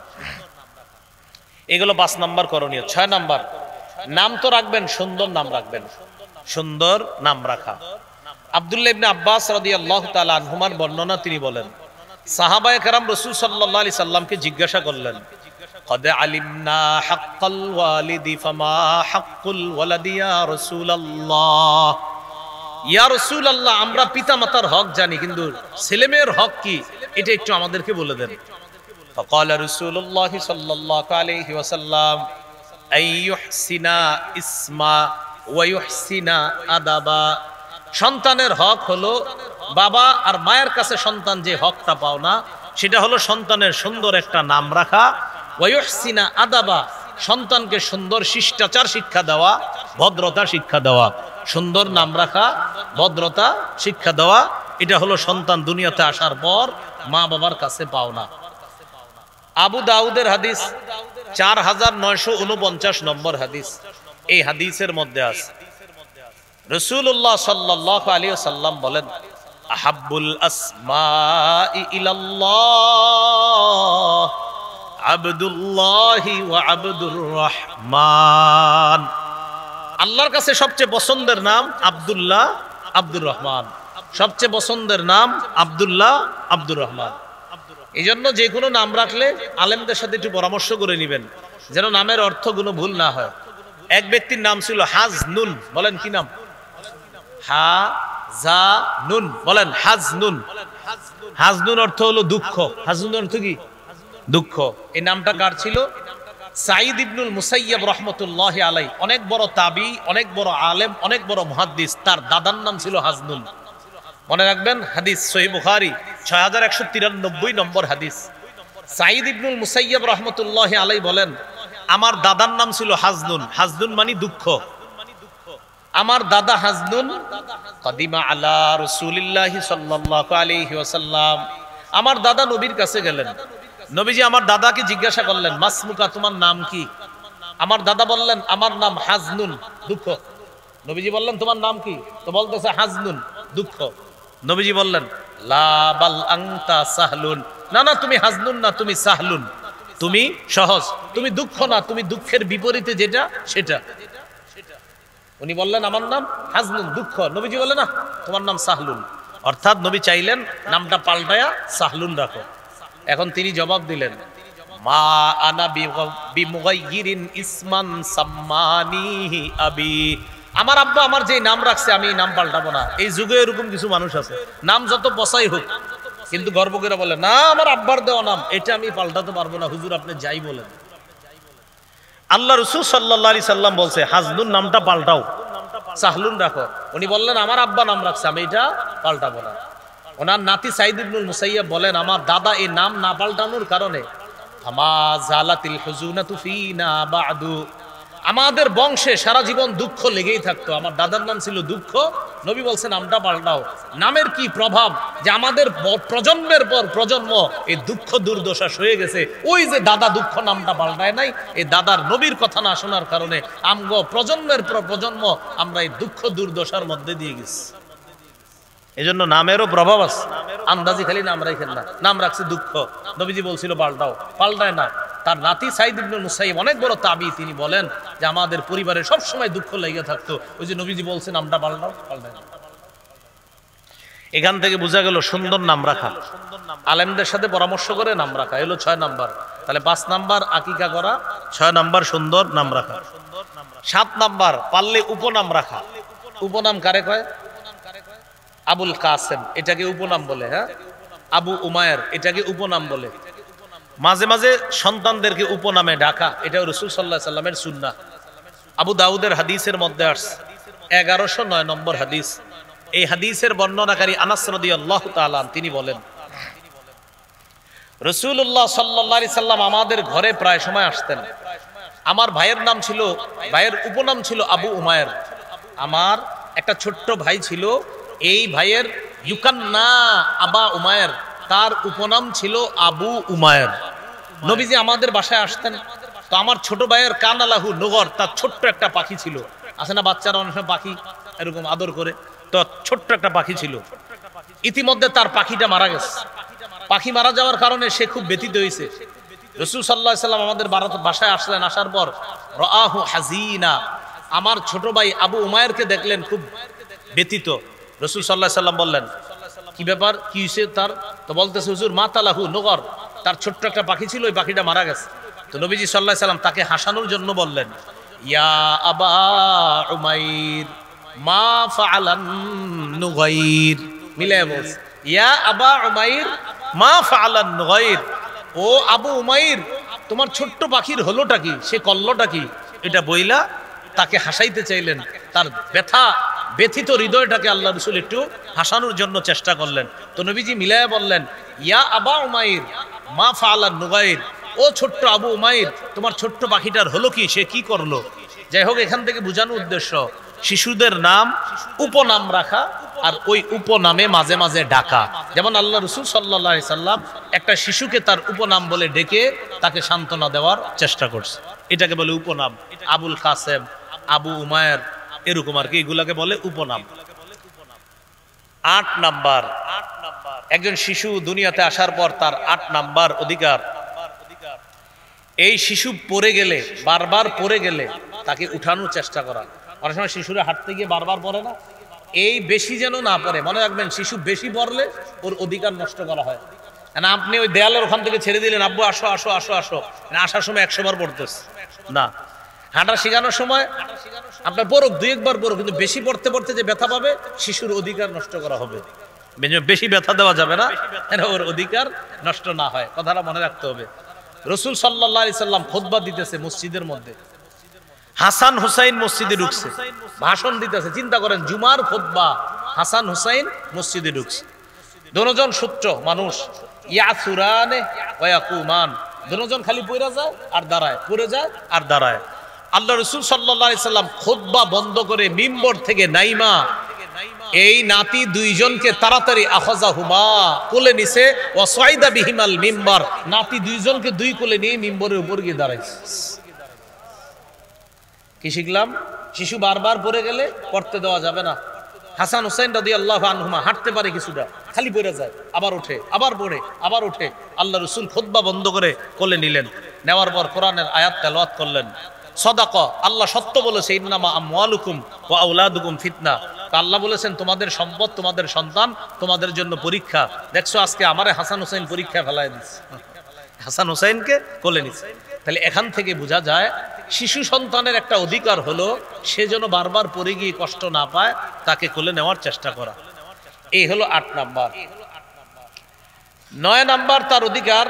এগুলো 5 নাম্বার করণীয়। 6 নাম্বার, নাম তো রাখবেন, সুন্দর নাম রাখবেন, সুন্দর নাম রাখা। আব্দুল্লাহ ইবনে আব্বাস রাদিয়াল্লাহু তাআলা আনহুমার বর্ণনা, তিনি বলেন সাহাবায়ে কেরাম রাসূল সাল্লাল্লাহু আলাইহি সাল্লামকে জিজ্ঞাসা করলেন, কদ আলিমনা হাক্কাল ওয়ালিদি ফামা হাক্কুল ওয়ালাদি ইয়া রাসূলুল্লাহ। ইয়া রাসূলুল্লাহ, আমরা পিতামাতার হক জানি, কিন্তু ছেলেমেয়ের হক কি এটা একটু আমাদেরকে বলে দেন। ফাকালা রাসূলুল্লাহ সাল্লাল্লাহু আলাইহি ওয়াসাল্লাম আইয়ুহসিনা ইসমা ওয়া ইউহসিনা আদাবা। সন্তানের হক হলো বাবা আর মায়ের কাছে সন্তান যে হকটা পাও না, সেটা হলো সন্তানের সুন্দর একটা নাম রাখা, ওয়া ইউহসিনা আদাবা, সন্তানকে সুন্দর শিষ্টাচার শিক্ষা দেওয়া, ভদ্রতা শিক্ষা দেওয়া। সুন্দর নাম রাখা, ভদ্রতা শিক্ষা দেওয়া, এটা হলো সন্তান দুনিয়াতে আসার পর মা বাবার কাছে পাও না। আবু দাউদের হাদিস 4949 নম্বর হাদিস। এই হাদিসের মধ্যে আছে রাসূলুল্লাহ সাল্লাল্লাহু আলাইহি ওয়াসাল্লাম বলেন, আহাব্বুল আসমাই ইলাল্লাহ আবদুল্লাহি ওয়া আবদুর রহমান। আল্লাহর কাছে সবচেয়ে পছন্দের নাম আব্দুল্লাহ, আব্দুর রহমান। সবচেয়ে পছন্দের নাম আব্দুল্লাহ, আব্দুর রহমান। এই জন্য যে কোনো নাম রাখলে আলেমদের সাথে একটু পরামর্শ করে নেবেন, যেন নামের অর্থ কোনো ভুল না হয়। এক ব্যক্তির নাম ছিল হাজনুন, বলেন কি নাম? হাজানুন, বলেন হাজনুন। হাজনুন অর্থ হলো দুঃখ। হাজনুন অর্থ কি? দুঃখ। এই নামটা কার ছিল? সাঈদ ইবনুল মুসাইয়্যিব রাহমাতুল্লাহি আলাইহি, অনেক বড় তাবী, অনেক বড় আলেম, অনেক বড় মুহাদ্দিস। তার দাদার নাম ছিল হাজনুন। মনে রাখবেন, হাদিস সহিহ বুখারী 6193 নম্বর হাদিস। সাঈদ ইবনুল মুসাইয়্যিব রাহমাতুল্লাহি আলাইহি বলেন, আমার দাদার নাম ছিল হাজনুন। হাজনুন মানে দুঃখ। আমার দাদা হাজনুন কাদিমা আলা রাসূলিল্লাহি সাল্লাল্লাহু আলাইহি ওয়াসাল্লাম, আমার দাদা নবীর কাছে গেলেন। নবীজি আমার দাদাকে জিজ্ঞাসা করলেন, মাসমুকা, তোমার নাম কি? আমার দাদা বললেন, আমার নাম হাজনুন, দুঃখ। নবীজি বললেন, তোমার নাম কি? তো বলতেছে হাজনুন, দুঃখ। নবীজি বললেন, লা বাল আনতা সাহলুন, না না, তুমি হাজনুন না, তুমি সাহলুন, তুমি সহজ, তুমি দুঃখ না, তুমি দুঃখের বিপরীতে যেটা সেটা। উনি বললেন, আমার নাম হাজনুন, দুঃখ। নবীজি বললেন, না, তোমার নাম সাহলুন। অর্থাৎ নবী চাইলেন নামটা পাল্টায়া সাহলুন রাখো। এখন তিনি জবাব দিলেন, মা আনা বিমুগাইয়িরিন ইসমান সাম্মানিহি আবি। আমার আব্বা আমার যে নাম রাখছে, আমি এই নাম পাল্টাবো না। এই যুগে এরকম কিছু মানুষ আছে, নাম যত বসাই হোক, কিন্তু গর্ব করে বলে, না, আমার আব্বার দেওয়া নাম, এটা আমি পাল্টাতে পারবো না। হুজুর, আপনি যাই বলেন। আল্লাহ রাসূল সাল্লাল্লাহু আলাইহি সাল্লাম বলছে, হাজনুন নামটা পাল্টাও, সাহলুন রাখো। উনি বললেন, আমার আব্বা নাম রাখছে, আমি এটা পাল্টাবো না। ওনার নাতি সাঈদ ইবনুল মুসাইয়্যিব বলেন, আমার দাদা এই নাম না পাল্টানোর কারণে আমা জালাতিল হুজুনাতু ফিনা বাদু, আমাদের বংশে সারা জীবন দুঃখ লেগেই থাকতো। আমার দাদার নাম ছিল দুঃখ। নবী বলছেন, নামটা পাল্টাও। নামের কি প্রভাব যে আমাদের প্রজন্মের পর প্রজন্ম এই দুঃখ দুর্দশা সয়ে গেছে। ওই যে দাদা দুঃখ নামটা পাল্টায় নাই, এই দাদার নবীর কথা না শোনার কারণে আমগো প্রজন্মের পর প্রজন্ম আমরা এই দুঃখ দুর্দশার মধ্যে দিয়ে গেছি। এই জন্য নামেরও প্রভাব আছে। আন্দাজি খালি নাম রাখেন না, নাম রাখছে দুঃখ। নবীজি বলছিল পাল্টাও, পাল্টায় না। তার নাতি সাঈদ ইবনুল মুসাইয়্যিব অনেক বড় তাবী, তিনি বলেন যে আমাদের পরিবারে সব সময় দুঃখ লেগে থাকতো। ওই যে নবীজি বলছেন নামটা পাল্টাও, পাল্টায় না। এখান থেকে বোঝা গেল সুন্দর নাম রাখা, আলেমদের সাথে পরামর্শ করে নাম রাখা, এলো 6 নাম্বার। তাহলে 5 নাম্বার আকিকা করা, 6 নাম্বার সুন্দর নাম রাখা। 7 নাম্বার পারলে উপনাম রাখা। উপনাম কারে কয়? আবুল কাসেম, এটাকে উপনাম বলে। হ্যাঁ, আবু উমায়ের, এটাকে উপনাম বলে। মাঝে মাঝে সন্তানদেরকে উপনামে ডাকা, এটাও রাসূল সাল্লাল্লাহু আলাইহি সাল্লামের সুন্নাহ। আবু দাউদের হাদিসের মধ্যে আসছে 1109 নম্বর হাদিস। এই হাদিসের বর্ণনাকারী আনাস রাদিয়াল্লাহু তাআলা তিনি বলেন, রাসূলুল্লাহ সাল্লাল্লাহু আলাইহি সাল্লাম আমাদের ঘরে প্রায় সময় আসতেন। আমার ভাইয়ের নাম ছিল, ভাইয়ের উপনাম ছিল আবু উমায়ের। আমার একটা ছোট্ট ভাই ছিল, এই ভাইয়ের ইউকান্না আবা উমায়ের, তার উপনাম ছিল আবু উমায়ের। নবীজি আমাদের বাসায় আসতেন, তো আমার ছোট ভাইয়ের কানালাহু নগর, তার ছোট্ট একটা পাখি ছিল। আছে না বাচ্চারা অনেক সময় পাখি এরকম আদর করে, তো ছোট্ট একটা পাখি ছিল। ইতিমধ্যে তার পাখিটা মারা গেছে। পাখি মারা যাওয়ার কারণে সে খুব ব্যথিত হয়েছে। রাসূল সাল্লাল্লাহু আলাইহি সাল্লাম আমাদের বাসায় আসলেন। আসার পর রাআহু হাযিনা, আমার ছোট ভাই আবু উমায়েরকে দেখলেন খুব ব্যথিত। রাসূল সাল্লাল্লাহু আলাইহি সাল্লাম বললেন, কি ব্যাপার, কি হয়েছে তার? তো বলতেছে, হুজুর মাতালাহু নগর, তার ছোট্ট একটা পাখি ছিল, ওই পাখিটা মারা গেছে। তো নবীজি সাল্লাল্লাহু আলাইহি সাল্লাম তাকে হাসানোর জন্য বললেন, ইয়া আবা উমাইর মা ফাআলান নুগাইর। মিলে বলছে, ইয়া আবা উমাইর মা ফাআলান নুগাইর, ও আবু উমাইর তোমার ছোট্ট পাখির হলোটা কি, সে করলোটা কি? এটা বইলা তাকে হাসাইতে চাইলেন। তার ব্যথিত হৃদয়টাকে আল্লাহ রাসূল একটু হাসানোর জন্য চেষ্টা করলেন। তো নবীজি মিলায়া বললেন, ইয়া আবা উমাইর মা ফাআলান নুগাইর, ও ছোট্ট আবু উমাইর তোমার ছোট্ট পাখিটার হলো কি, সে কি করলো? যাই হোক, এখান থেকে বোঝানোর উদ্দেশ্য শিশুদের নাম উপনাম রাখা আর ওই উপনামে মাঝে মাঝে ডাকা। যেমন আল্লাহ রাসূল সাল্লাল্লাহু আলাইহি সাল্লাম একটা শিশুকে তার উপনাম বলে ডেকে তাকে সান্ত্বনা দেওয়ার চেষ্টা করছে, এটাকে বলে উপনাম। আবুল কাসেম, আবু উমায়ের, এরকম আর কি, এগুলাকে বলে উপনাম। 8 নাম্বার, একজন শিশু দুনিয়াতে আসার পর তার 8 নাম্বার অধিকার, এই শিশু পড়ে গেলে, বারবার পড়ে গেলে তাকে উঠানোর চেষ্টা করা। অনেক সময় শিশুরা হাঁটতে গিয়ে বারবার পড়ে না, এই বেশি যেন না পড়ে। মনে রাখবেন, শিশু বেশি পড়লে ওর অধিকার নষ্ট করা হয় না। আপনি ওই দেয়ালের ওখান থেকে ছেড়ে দিলেন, আব্বু আসো আসো আসো আসো, আসার সময় 100 বার পড়তেছে না। হাঁটা শেখানোর সময় আপনার পড়ুক, 2-1 বার পড়ুক, কিন্তু বেশি পড়তে পড়তে যে ব্যথা পাবে, শিশুর অধিকার নষ্ট করা হবে। বেশি ব্যথা দেওয়া যাবে না, ওর অধিকার নষ্ট না হয়, কথাটা মনে রাখতে হবে। রাসূল সাল্লাল্লাহু আলাইহি সাল্লাম খুতবা দিতেছে মসজিদের মধ্যে, হাসান হুসাইন মসজিদে ঢুকছে, ভাষণ দিতেছে। চিন্তা করেন, জুমার খুতবা, হাসান হুসাইন মসজিদে ঢুকছে। দুজন সূত্র মানুষ, ইয়াসুরানে ওয়া ইয়াকুমান, দুজন খালি পড়ে যায় আর দাঁড়ায়, পড়ে যায় আর দাঁড়ায়। আল্লাহ রাসূল সাল্লাল্লাহু আলাইহি সাল্লাম খুতবা বন্ধ করে মিম্বর থেকে নাইমা এই নাতি দুইজনকে তাড়াতাড়ি আখাযাহুমা কোলে নিছে, ওয়া সাইদা বিহিমাল মিম্বার, নাতি দুইজনকে দুই কোলে নিয়ে মিম্বরের উপর গিয়ে দাঁড়াইছে। কি শিখলাম? শিশু বারবার পড়ে গেলে পড়তে দেওয়া যাবে না। হাসান হুসাইন রাদিয়াল্লাহু আনহুমা হাঁটতে পারে কিছুটা, খালি পড়ে যায়, আবার ওঠে, আবার পড়ে, আবার ওঠে। আল্লাহ রাসূল খুতবা বন্ধ করে কোলে নিলেন, নেওয়ার পর কোরআনের আয়াত তেলাওয়াত করলেন। সাদাকা, আল্লাহ সত্য বলেছে, ইন্নামা আমওয়ালুকুম ওয়া আওলাদুকুম ফিতনা। আল্লাহ বলেছেন, তোমাদের সম্পদ, তোমাদের সন্তান তোমাদের জন্য পরীক্ষা। দেখছো আজকে আমারে হাসান হুসাইন পরীক্ষা ফেলায় দিচ্ছে, হাসান হুসাইনকে কোলে নিচ্ছে। তাহলে এখান থেকে বোঝা যায় শিশু সন্তানের একটা অধিকার হলো সে যেন বারবার পড়ে গিয়ে কষ্ট না পায়, তাকে কোলে নেওয়ার চেষ্টা করা। এই হলো 8 নাম্বার। 9 নাম্বার তার অধিকার,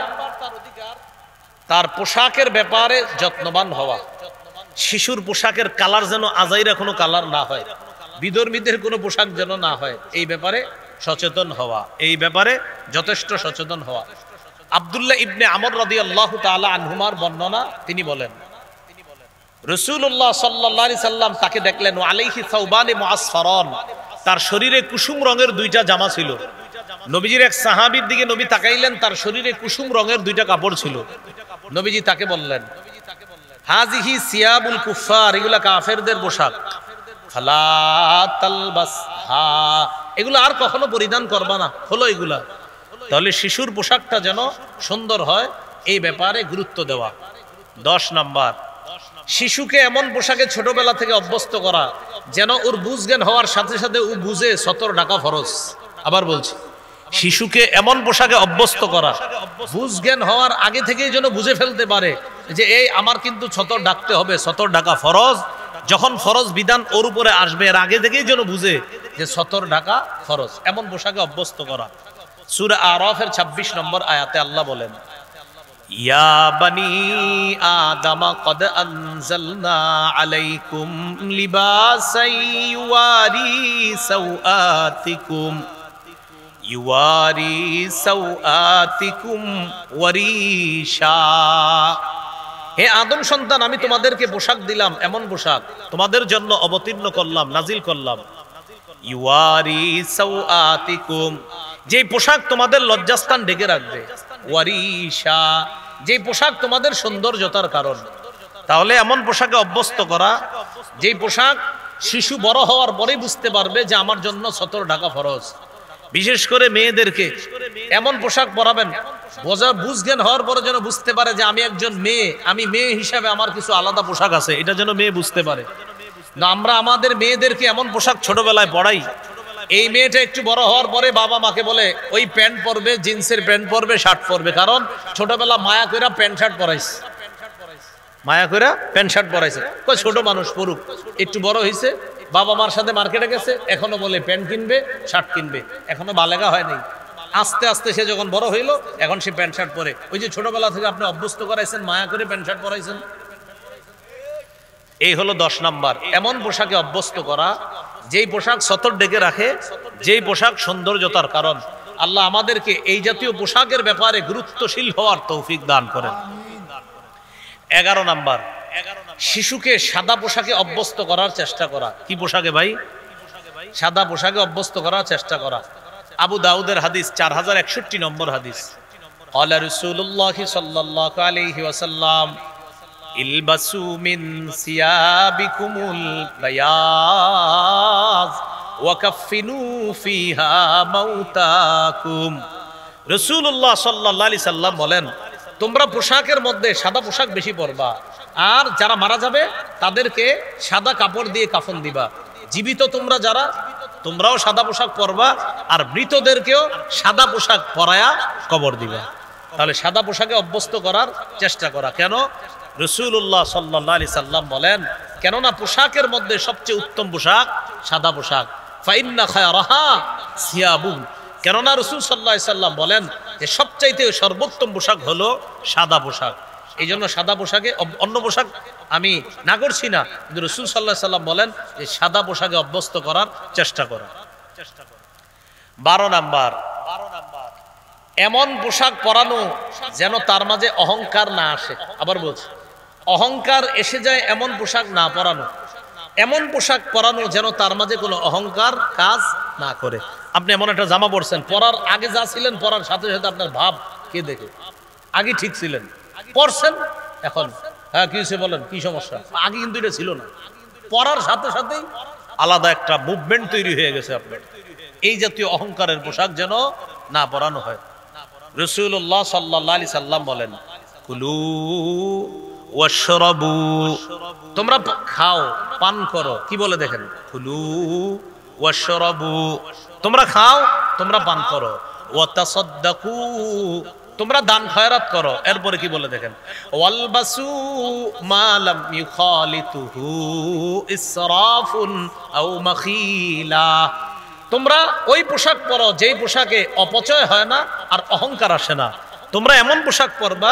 তার পোশাকের ব্যাপারে যত্নবান হওয়া। শিশুর পোশাকের কালার যেন আজাইরা কোনো কালার না হয়, বিধর্মীদের কোনো পোশাক যেন না হয়, এই ব্যাপারে সচেতন হওয়া, এই ব্যাপারে যথেষ্ট সচেতন হওয়া। আব্দুল্লাহ ইবনে আমর রাদিয়াল্লাহু তাআলা আনহুমার বর্ণনা, তিনি বলেন রাসূলুল্লাহ সাল্লাল্লাহু আলাইহি সাল্লাম তাকে দেখলেন, ওয়া আলাইহি সাওবানি মুআসফারান, তার শরীরে কুসুম রঙের 2টা জামা ছিল। নবীজির এক সাহাবীর দিকে নবী তাকাইলেন, তার শরীরে কুসুম রঙের 2টা কাপড় ছিল। নবীজি তাকে বললেন, হাযিহি সিয়াবুল কুফার, এগুলা কাফেরদের পোশাক, ফালা তালবাসহা, এগুলো আর কখনো পরিধান করবা না, হলো এগুলা। তাহলে শিশুর পোশাকটা যেন সুন্দর হয়, এই ব্যাপারে গুরুত্ব দেওয়া। 10 নাম্বার, শিশুকে এমন পোশাকে ছোটবেলা থেকে অভ্যস্ত করা যেন ওর বুঝজ্ঞান হওয়ার সাথে সাথে ও বুঝে সতর ঢাকা ফরজ। আবার বলছি, শিশুকে এমন পোশাকে অভ্যস্ত করা, বুঝজ্ঞান হওয়ার আগে থেকেই যেন বুঝে ফেলতে পারে যে এই আমার কিন্তু সতর ঢাকতে হবে, সতর ঢাকা ফরজ। যখন ফরজ বিধান ওর উপরে আসবে, এর আগে থেকেই যেন বুঝে যে সতর ঢাকা ফরজ, এমন পোশাকে অভ্যস্ত করা। সূরা আরাফের 26 নম্বর আয়াতে আল্লাহ বলেন, ইয়া বানি আদামা কদ আনজালনা আলাইকুম লিবাসান ইউয়ারি সাওআতিকুম ওয়ারিশা। হে আদম সন্তান, আমি তোমাদেরকে পোশাক দিলাম, এমন পোশাক তোমাদের জন্য অবতীর্ণ করলাম, নাজিল করলাম। ইউয়ারি সাওআতিকুম, যেই পোশাক তোমাদের লজ্জাস্থান ঢেকে রাখবে, ওয়ারিশা, যেই পোশাক তোমাদের সৌন্দর্যতার কারণ। তাহলে এমন পোশাকে অভ্যস্ত করা, যেই পোশাক শিশু বড় হওয়ার পরেই বুঝতে পারবে যে আমার জন্য সতর ঢাকা ফরজ। বিশেষ করে মেয়েদেরকে এমন পোশাক পরাবেন বুঝ জ্ঞান হওয়ার পরে যেন বুঝতে পারে যে আমি একজন মেয়ে, আমি মেয়ে হিসাবে আমার কিছু আলাদা পোশাক আছে, এটা যেন মেয়ে বুঝতে পারে। না, আমরা আমাদের মেয়েদেরকে এমন পোশাক ছোটবেলায় পড়াই, এই মেয়েটা একটু বড় হওয়ার পরে বাবা মাকে বলে ওই প্যান্ট পরবে, জিন্সের প্যান্ট পরবে, শার্ট পরবে, কারণ ছোটবেলা মায়া কইরা প্যান্ট শার্ট পরাইছে, মায়া কইরা প্যান্ট শার্ট পরাইছে। কই ছোট মানুষ পড়ুক, একটু বড় হয়েছে, বাবা মার সাথে মার্কেটে গেছে, এখনো বলে প্যান্ট কিনবে, শার্ট কিনবে, এখনো বালেগা হয় নাই। আস্তে আস্তে সে যখন বড় হইলো এখন সে প্যান্ট শার্ট পরে। ওই যে ছোটবেলা থেকে আপনি অভ্যস্ত করাইছেন, মায়া করে প্যান্ট শার্ট পরাইছেন। এই হলো 10 নাম্বার, এমন পোশাকে অভ্যস্ত করা যেই পোশাক সতর ডেকে রাখে, যেই পোশাক সৌন্দর্যতার কারণ। আল্লাহ আমাদেরকে এই জাতীয় পোশাকের ব্যাপারে গুরুত্বশীল হওয়ার তৌফিক দান করেন। 11 নাম্বার, শিশুকে সাদা পোশাকে অভ্যস্ত করার চেষ্টা করা। কি পোশাকে ভাই? সাদা পোশাকে অভ্যস্ত করার চেষ্টা করা। আবু দাউদের হাদিস, 4061 নম্বর হাদিস। ক্বালা রাসূলুল্লাহ সাল্লাল্লাহু আলাইহি ওয়াসাল্লাম, ইলবাসু মিন সিয়াবিকুমুল বায়াজ ওয়া কাফফিনু ফিহা মাউতাকুম। রাসূলুল্লাহ সাল্লাল্লাহু আলাইহি সাল্লাম বলেন, তোমরা পোশাকের মধ্যে সাদা পোশাক বেশি পরবা, আর যারা মারা যাবে তাদেরকে সাদা কাপড় দিয়ে কাফন দিবা। জীবিত তোমরা যারা, তোমরাও সাদা পোশাক পরবা, আর মৃতদেরকেও সাদা পোশাক পরায়া কবর দিবা। তাহলে সাদা পোশাকে অভ্যস্ত করার চেষ্টা করা। কেন? রাসূলুল্লাহ সাল্লাল্লাহু আলাইহি সাল্লাম বলেন, কেননা পোশাকের মধ্যে সবচেয়ে উত্তম পোশাক সাদা পোশাক। ফাইন্না খায়রাহা সিয়াবুন, কেননা রাসূল সাল্লাল্লাহু আলাইহি সাল্লাম বলেন যে সবচাইতে সর্বোত্তম পোশাক হলো সাদা পোশাক। এই জন্য সাদা পোশাকে, অন্য পোশাক আমি না করছি না, কিন্তু রাসূল সাল্লাল্লাহু আলাইহি সাল্লাম বলেন যে সাদা পোশাকে অভ্যস্ত করার চেষ্টা করা। 12 নাম্বার, এমন পোশাক পরানো যেন তার মাঝে অহংকার না আসে। আবার বলছি, অহংকার এসে যায় এমন পোশাক না পরানো। এমন পোশাক পরানো যেন তার মাঝে কোনো অহংকার কাজ না করে। আপনি এমন একটা জামা পরছেন, পরার আগে যা ছিলেন পরার সাথে সাথে আপনার ভাব কে দেখে? আগে ঠিক ছিলেন, পরছেন, এখন হ্যাঁ কি হয়েছে বলেন, কি সমস্যা? আগে কিন্তু এটা ছিল না, পরার সাথে সাথেই আলাদা একটা মুভমেন্ট তৈরি হয়ে গেছে আপনার। এই জাতীয় অহংকারের পোশাক যেন না পরানো হয়। রাসূলুল্লাহ সাল্লাল্লাহু আলাইহি সাল্লাম বলেন, কুলু ওয়াশরাবু, তোমরা খাও পান করো। কি বলে দেখেন? কুলু ওয়াশরাবু, তোমরা খাও, তোমরা পান করো। ওয়া তাসাদ্দাকু, তোমরা দান খয়রাত করো। এরপরে কি বলে দেখেন? ওয়ালবাসু মা লাম ইউখালিতুহু ইসরাফুন আও মাখিলা, তোমরা ওই পোশাক পরো যেই পোশাকে অপচয় হয় না আর অহংকার আসে না। তোমরা এমন পোশাক পরবা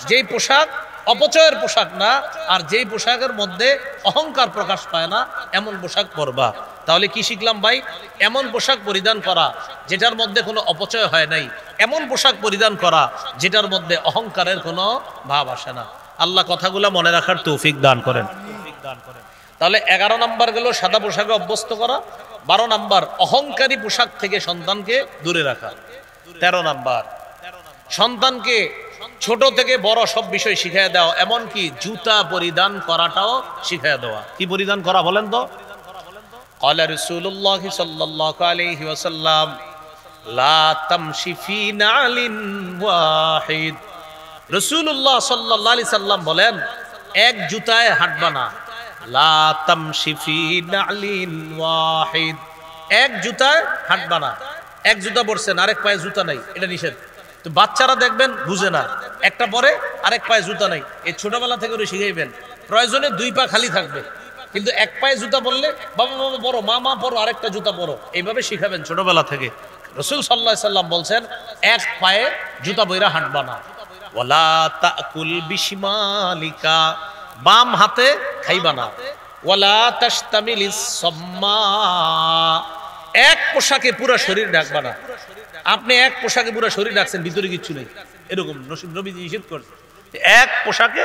যেই পোশাক অপচয়ের পোশাক না, আর যেই পোশাকের মধ্যে অহংকার প্রকাশ পায় না, এমন পোশাক পরবা। তাহলে কি শিখলাম ভাই? এমন পোশাক পরিধান করা যেটার মধ্যে কোনো অপচয় হয় নাই, এমন পোশাক পরিধান করা যেটার মধ্যে অহংকারের কোনো ভাব আসে না। আল্লাহ কথাগুলো মনে রাখার তৌফিক দান করেন। তাহলে 11 নাম্বার গেল সাদা পোশাকে অভ্যস্ত করা। 12 নাম্বার, অহংকারী পোশাক থেকে সন্তানকে দূরে রাখা। 13 নাম্বার, সন্তানকে ছোট থেকে বড় সব বিষয় শিখিয়ে দেওয়া, এমনকি জুতা পরিধান করাটাও শিখিয়ে দেওয়া। কি পরিধান করা বলেন তো? ক্বালা রাসূলুল্লাহ সাল্লাল্লাহু আলাইহি ওয়াসাল্লাম, লা তামশি ফি নালিন ওয়াহিদ। রাসূলুল্লাহ সাল্লাল্লাহু আলাইহি সাল্লাম বলেন, এক জুতায় হাঁটবা না। লা তামশি ফি নালিন ওয়াহিদ, এক জুতায় হাঁটবা না। এক জুতা পরছেন, আরেক পায়ে জুতা নাই, এটা নিষেধ। তো বাচ্চারা দেখবেন বুঝে না, একটা পরে আরেক পায়ে জুতা নাই। এই ছোটবেলা থেকে ওরা শিখাইবেন, প্রয়োজনে 2 পা খালি থাকবে, কিন্তু এক পায়ে জুতা পরলে বাবা বাবা পরো, মা মা পরো, আরেকটা জুতা পরো, এইভাবে শিখাবেন ছোটবেলা থেকে। রাসূল সাল্লাল্লাহু আলাইহি সাল্লাম বলছেন, এক পায়ে জুতা পইরা হাঁটবা না। ওয়ালা তাকুল বিশমালিকা, বাম হাতে খাইবা না। ওয়ালা তাশতামিলিস সাম্মা, এক পোশাকে পুরো শরীর ঢাকবা না। আপনি এক পোশাকে পুরো শরীর ঢাকছেন, ভিতরে কিচ্ছু নেই, এরকম নবীজি নিষেধ করছে। এক পোশাকে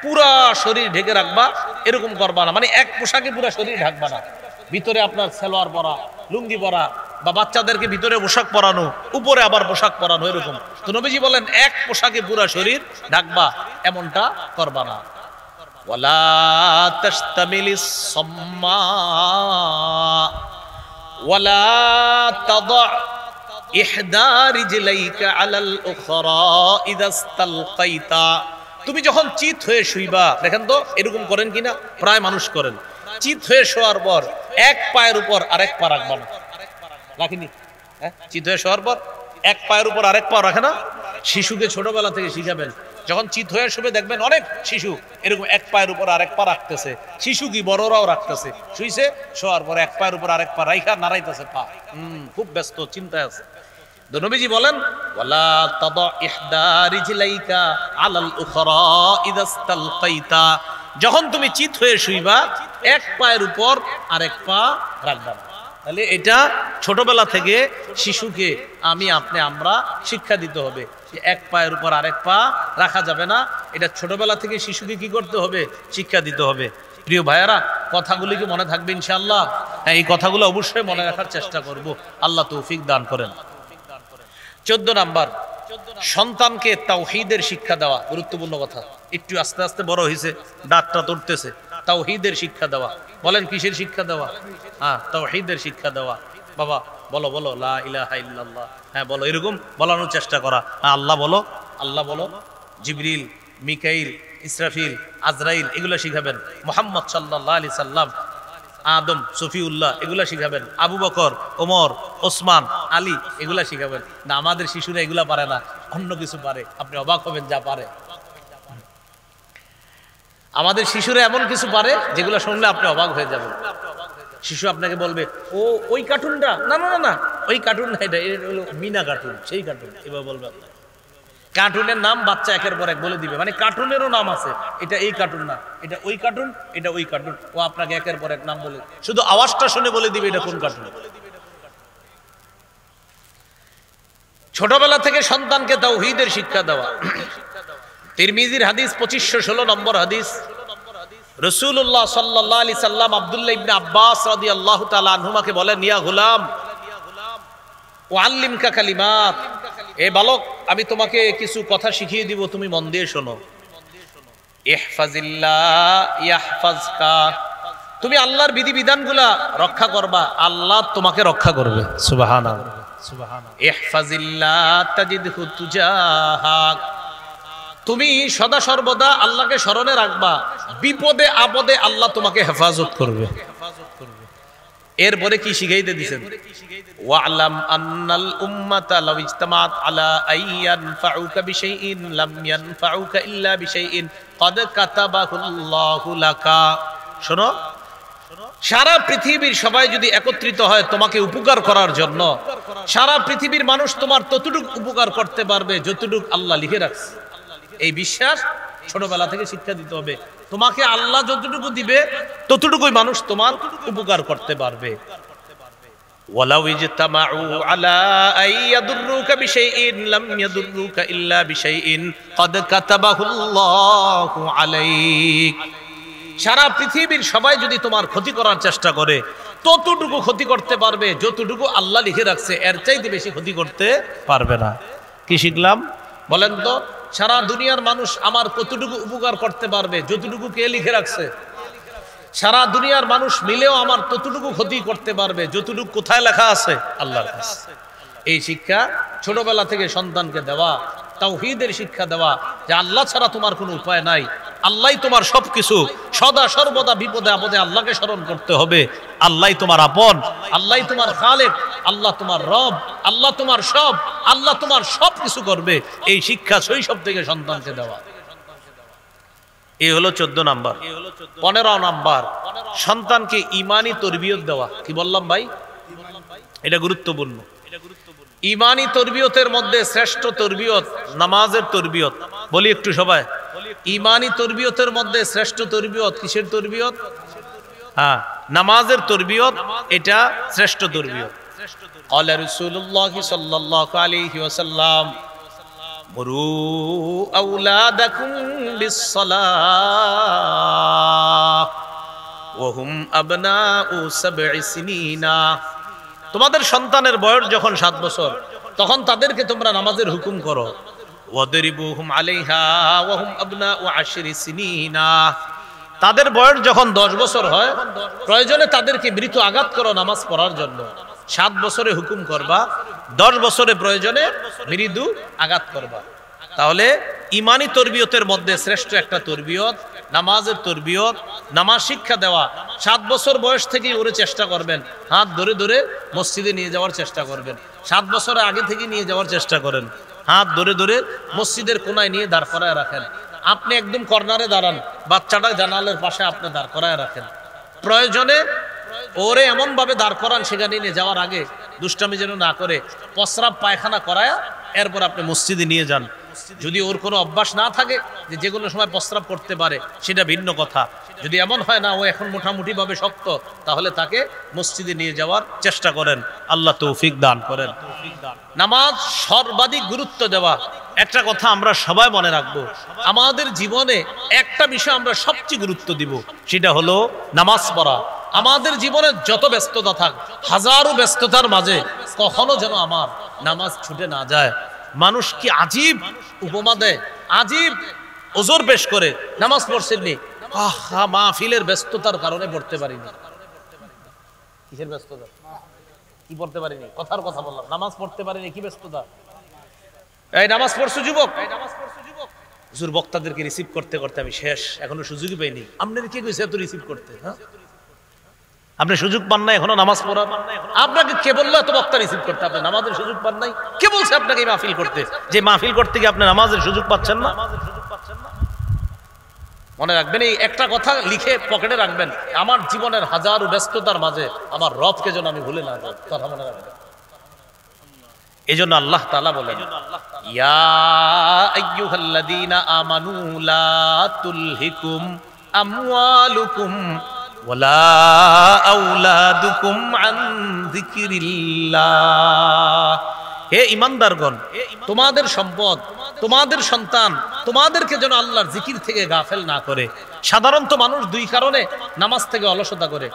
পুরা শরীর ঢেকে রাখবা, এরকম করবা না। মানে এক পোশাকে পুরা শরীর ঢাকবা না, ভিতরে আপনার সালোয়ার পরা, লুঙ্গি পরা, বা বাচ্চাদেরকে ভিতরে পোশাক পরানো, উপরে আবার পোশাক পরানো, এরকম। তো নবীজি বলেন এক পোশাকে পুরা শরীর ঢাকবা, এমনটা করবা না। ওয়ালা তাশতামিলিস সাম্মা ওয়ালা তাদা ইহদা রিজলাইকা আলাল উখরা ইযা ইসতালকাইতা। তুমি যখন চিত হয়ে শুইবা, দেখেন তো এরকম করেন কিনা, প্রায় মানুষ করেন, চিত হয়ে শোয়ার পর এক পায়ের উপর আরেক পা রাখবা না, রাখিনি? হ্যাঁ, চিত হয়ে শোয়ার পর এক পায়ের উপর আরেক পা রাখে না? শিশুকে ছোটবেলা থেকে শিখাবেন, যখন চিত হয়ে শুবে দেখবেন অনেক শিশু এরকম এক পায়ের উপর আরেক পা রাখতেছে। শিশু কি, বড়রাও রাখতেছে, শুইছে শোয়ার পর এক পায়ের উপর আরেক পা রাইখা নাড়াইতেছে পা, খুব ব্যস্ত, চিন্তায় আছে। তো নবীজি বলেন ওয়ালা তাদা ইহদা রিজলাইকা আলাল উখরা ইযা ইসতালকাইতা, যখন তুমি চিত হয়ে শুইবা এক পায়ের উপর আরেক পা রাখবা না। তাহলে এটা ছোটবেলা থেকে শিশুকে আমরা শিক্ষা দিতে হবে যে এক পায়ের উপর আরেক পা রাখা যাবে না। এটা ছোটবেলা থেকে শিশুকে কি করতে হবে, শিক্ষা দিতে হবে। প্রিয় ভাইয়ারা, কথাগুলি কি মনে থাকবে ইনশাআল্লাহ? হ্যাঁ, এই কথাগুলো অবশ্যই মনে রাখার চেষ্টা করব, আল্লাহ তৌফিক দান করেন। 14 নাম্বার, সন্তানকে তাওহীদের শিক্ষা দেওয়া, গুরুত্বপূর্ণ কথা। একটু আস্তে আস্তে বড় হয়েছে, দাঁতটা তুলতেছে, তাওহীদের শিক্ষা দেওয়া। বলেন কিসের শিক্ষা দেওয়া? হ্যাঁ, তাওহীদের শিক্ষা দেওয়া। বাবা বলো বলো লা ইলাহা ইল্লাল্লাহ, হ্যাঁ বলো, এরকম বলানোর চেষ্টা করা। হ্যাঁ, আল্লাহ বলো, আল্লাহ বলো। জিবরিল, মিকাইল, ইসরাফিল, আজরাইল এগুলো শিখাবেন। মুহাম্মদ সাল্লাল্লাহু আলাইহি সাল্লাম, আদম, সফিউল্লাহ এগুলা শিখাবেন। আবু বকর, ওমর, ওসমান, আলী এগুলা শিখাবেন। না, আমাদের শিশুরা এগুলা পারে না, অন্য কিছু পারে। আপনি অবাক হবেন যা পারে। আমাদের শিশুরা এমন কিছু পারে যেগুলো শুনলে আপনি অবাক হয়ে যাবেন। শিশু আপনাকে বলবে, ও ওই কার্টুনটা, না না না না ওই কার্টুন না, এটা হলো মিনা কার্টুন, সেই কার্টুন, এবার বলবে। কার্টুনের নাম বাচ্চা একের পর এক বলে দিবে, মানে কার্টুনেরও নাম আছে, এটা এই কার্টুন না, এটা ওই কার্টুন, এটা ওই কার্টুন। ও আপনাকে একের পর এক নাম বলে, শুধু আওয়াজটা শুনে বলে দিবে এটা কোন কার্টুন। ছোটবেলা থেকে সন্তানকে তাওহীদের শিক্ষা দেওয়া। তিরমিজির হাদিস 2516 নম্বর হাদিস, রাসূলুল্লাহ সাল্লাল্লাহু আলাইহি সাল্লাম আব্দুল্লাহ ইবনে আব্বাস রাদিয়াল্লাহু তাআলা আনহুমাকে বলেন, ইয়া গুলাম উআল্লিমকা কালিমাত, এ বালক আমি তোমাকে কিছু কথা শিখিয়ে দিব, তুমি মন দিয়ে শোনো। ইহফাজিল্লাহ ইয়াহফাজকা, তুমি আল্লাহর বিধিবিধানগুলা রক্ষা করবা, আল্লাহ তোমাকে রক্ষা করবে। সুবহানাল্লাহ, সুবহানাল্লাহ। ইহফাজিল্লাহ তাজিদহু তুজাহাক, তুমি সদা সর্বদা আল্লাহকে স্মরণে রাখবা, বিপদে আপদে আল্লাহ তোমাকে হেফাজত করবে। এরপরে কি শিখাইতে দিবেন? ওয়ালাম আন্নাল উম্মাতা লাউ ইজতামাত আলা আইয়ানফাউকা বিশাইইন লাম ইয়ানফাউকা ইল্লা বিশাইইন ক্বাদ কাতাবাহুল্লাহু লাকা। শোনো, সারা পৃথিবীর সবাই যদি একত্রিত হয় তোমাকে উপকার করার জন্য, সারা পৃথিবীর মানুষ তোমার ততটুকু উপকার করতে পারবে যতটুকু আল্লাহ লিখে রাখছে। এই বিশ্বাস ছোটবেলা থেকে শিক্ষা দিতে হবে। তোমাকে আল্লাহ যতটুকু দিবে ততটুকুই মানুষ তোমার উপকার করতে পারবে। ওয়ালাউ ইজতামাউ আলা আইয়াদুররুকা বিশাইইন লাম ইয়াদুররুকা ইল্লা বিশাইইন ক্বাদ কাতাবাহুল্লাহু আলাইক। সারা পৃথিবীর সবাই যদি তোমার ক্ষতি করার চেষ্টা করে ততটুকু ক্ষতি করতে পারবে যতটুকু আল্লাহ লিখে রাখছে, এর চাইতে বেশি ক্ষতি করতে পারবে না। কি শিখলাম বলেন তো? সারা দুনিয়ার মানুষ আমার কতটুকু উপকার করতে পারবে যতটুকু কে লিখে রাখছে। সারা দুনিয়ার মানুষ মিলেও আমার ততটুকু ক্ষতি করতে পারবে যতটুকু কোথায় লেখা আছে? আল্লাহর কাছে। এই শিক্ষা ছোটবেলা থেকে সন্তানকে দেওয়া, তাওহীদের শিক্ষা দেওয়া যে আল্লাহ ছাড়া তোমার কোনো উপায় নাই, আল্লাহই তোমার সবকিছু, সদা সর্বদা বিপদে আপদে আল্লাহকে স্মরণ করতে হবে। আল্লাহই তোমার আপন, আল্লাহই তোমার খালেক, আল্লাহ তোমার রব, আল্লাহ তোমার সব, আল্লাহ তোমার সব কিছু করবে। এই শিক্ষা শৈশব থেকে সন্তানকে দেওয়া। এই হলো 14 নাম্বার। 15 নাম্বার, সন্তানকে ঈমানি তরবিয়ত দেওয়া। কি বললাম ভাই? এটা গুরুত্বপূর্ণ। ঈমানি তরবিয়তের মধ্যে শ্রেষ্ঠ তরবিয়ত নামাজের তরবিয়ত। বলি একটু সবাই, ঈমানি তরবিয়তের মধ্যে শ্রেষ্ঠ তরবিয়ত কিসের তরবিয়ত? হ্যাঁ, নামাজের তরবিয়ত, এটা শ্রেষ্ঠ তরবিয়ত। ক্বালা রাসূলুল্লাহ সাল্লাল্লাহু আলাইহি ওয়াসাল্লাম মুরু আওলাদাকুম বিস-সালাহ ওয়া হুম আবনাউ 7 সিনিনা তোমাদের সন্তানের বয়স যখন 7 বছর তখন তাদেরকে তোমরা নামাজের হুকুম করো। ওয়াদরিবুহুম আলাইহা ওয়া হুম আবনাউ 10 সিনিনা, তাদের বয়স যখন 10 বছর হয় প্রয়োজনে তাদেরকে মৃত্যু আঘাত করো নামাজ পড়ার জন্য। 7 বছরে হুকুম করবা, 10 বছরে প্রয়োজনে মৃদু আঘাত করবা। তাহলে ইমানি তরবিয়তের মধ্যে শ্রেষ্ঠ একটা তরবিয়ত নামাজের তরবিয়ত, নামাজ শিক্ষা দেওয়া। 7 বছর বয়স থেকেই ওরে চেষ্টা করবেন, হাত ধরে ধরে মসজিদে নিয়ে যাওয়ার চেষ্টা করবেন। 7 বছরের আগে থেকে নিয়ে যাওয়ার চেষ্টা করেন, হাত ধরে ধরে মসজিদের কোনায় নিয়ে দাঁড় করায় রাখেন। আপনি একদম কর্নারে দাঁড়ান, বাচ্চাটা জানালার পাশে আপনি দাঁড় করায় রাখেন। প্রয়োজনে ওরে এমন ভাবে দাঁড় করান সেখানে নিয়ে যাওয়ার আগে দুষ্টামি যেন না করে, প্রস্রাব পায়খানা করায়া এরপর আপনি মসজিদে নিয়ে যান। যদি ওর কোনো অভ্যাস না থাকে যে কোনো সময় প্রস্রাব করতে পারে সেটা ভিন্ন কথা। যদি এমন হয় না ও এখন মোটামুটি ভাবে শক্ত, তাহলে তাকে মসজিদে নিয়ে যাওয়ার চেষ্টা করেন। আল্লাহ তৌফিক দান করেন। নামাজ সর্বাধিক গুরুত্ব দেওয়া। একটা কথা আমরা সবাই মনে রাখবো, আমাদের জীবনে একটা বিষয় আমরা সবচেয়ে গুরুত্ব দিব, সেটা হলো নামাজ পড়া। আমাদের জীবনে যত ব্যস্ততা থাক, হাজারো ব্যস্ততার মাঝে কখনো যেন আমার নামাজ ছুটে না যায়। মানুষ কি আজীব উপমা দেয়, আজীব ওজোর পেশ করে, নামাজ পড়ছেননি, মাহফিলের ব্যস্ততার কারণে পড়তে পারিনি। কিসের ব্যস্ততা? কি পড়তে পারিনি? কথার কথা বললাম, নামাজ পড়তে পারিনি, কি ব্যস্ততা? এই নামাজ পড়ছো যুবক, হুজুর বক্তাদেরকে রিসিভ করতে করতে আমি শেষ, এখনো সুযোগই পাইনি। আপনার কি কইছে এত রিসিভ করতে? হ্যাঁ, আপনি সুযোগ পান না এখনো নামাজ পড়া? আপনাকে কে বললো এত বক্তা রিসিভ করতে? আপনি নামাজের সুযোগ পান নাই? কে বলছে আপনাকে এই মাহফিল করতে? যে মাহফিল করতে গিয়ে আপনি নামাজের সুযোগ পাচ্ছেন না? মনে রাখবেন, এই একটা কথা লিখে পকেটে রাখবেন, আমার জীবনের হাজারো ব্যস্ততার মাঝে আমার রবকে যেন আমি ভুলে না যাই। কথা মনে রাখবেন। এই জন্য আল্লাহ তাআলা বলেন, ইয়া আইয়ুহাল্লাযীনা আমানু লা তুলহিকুম আমওয়ালুকুম ওয়ালা আওলাদুকুম আন যিকরিল্লাহ। হে ঈমানদারগণ, তোমাদের সম্পদ, তোমাদের সন্তান, তোমাদেরকে যেন আল্লাহর জিকির থেকে গাফেল না করে। সাধারণত মানুষ দুই কারণে নামাজ থেকে অলসতা করে: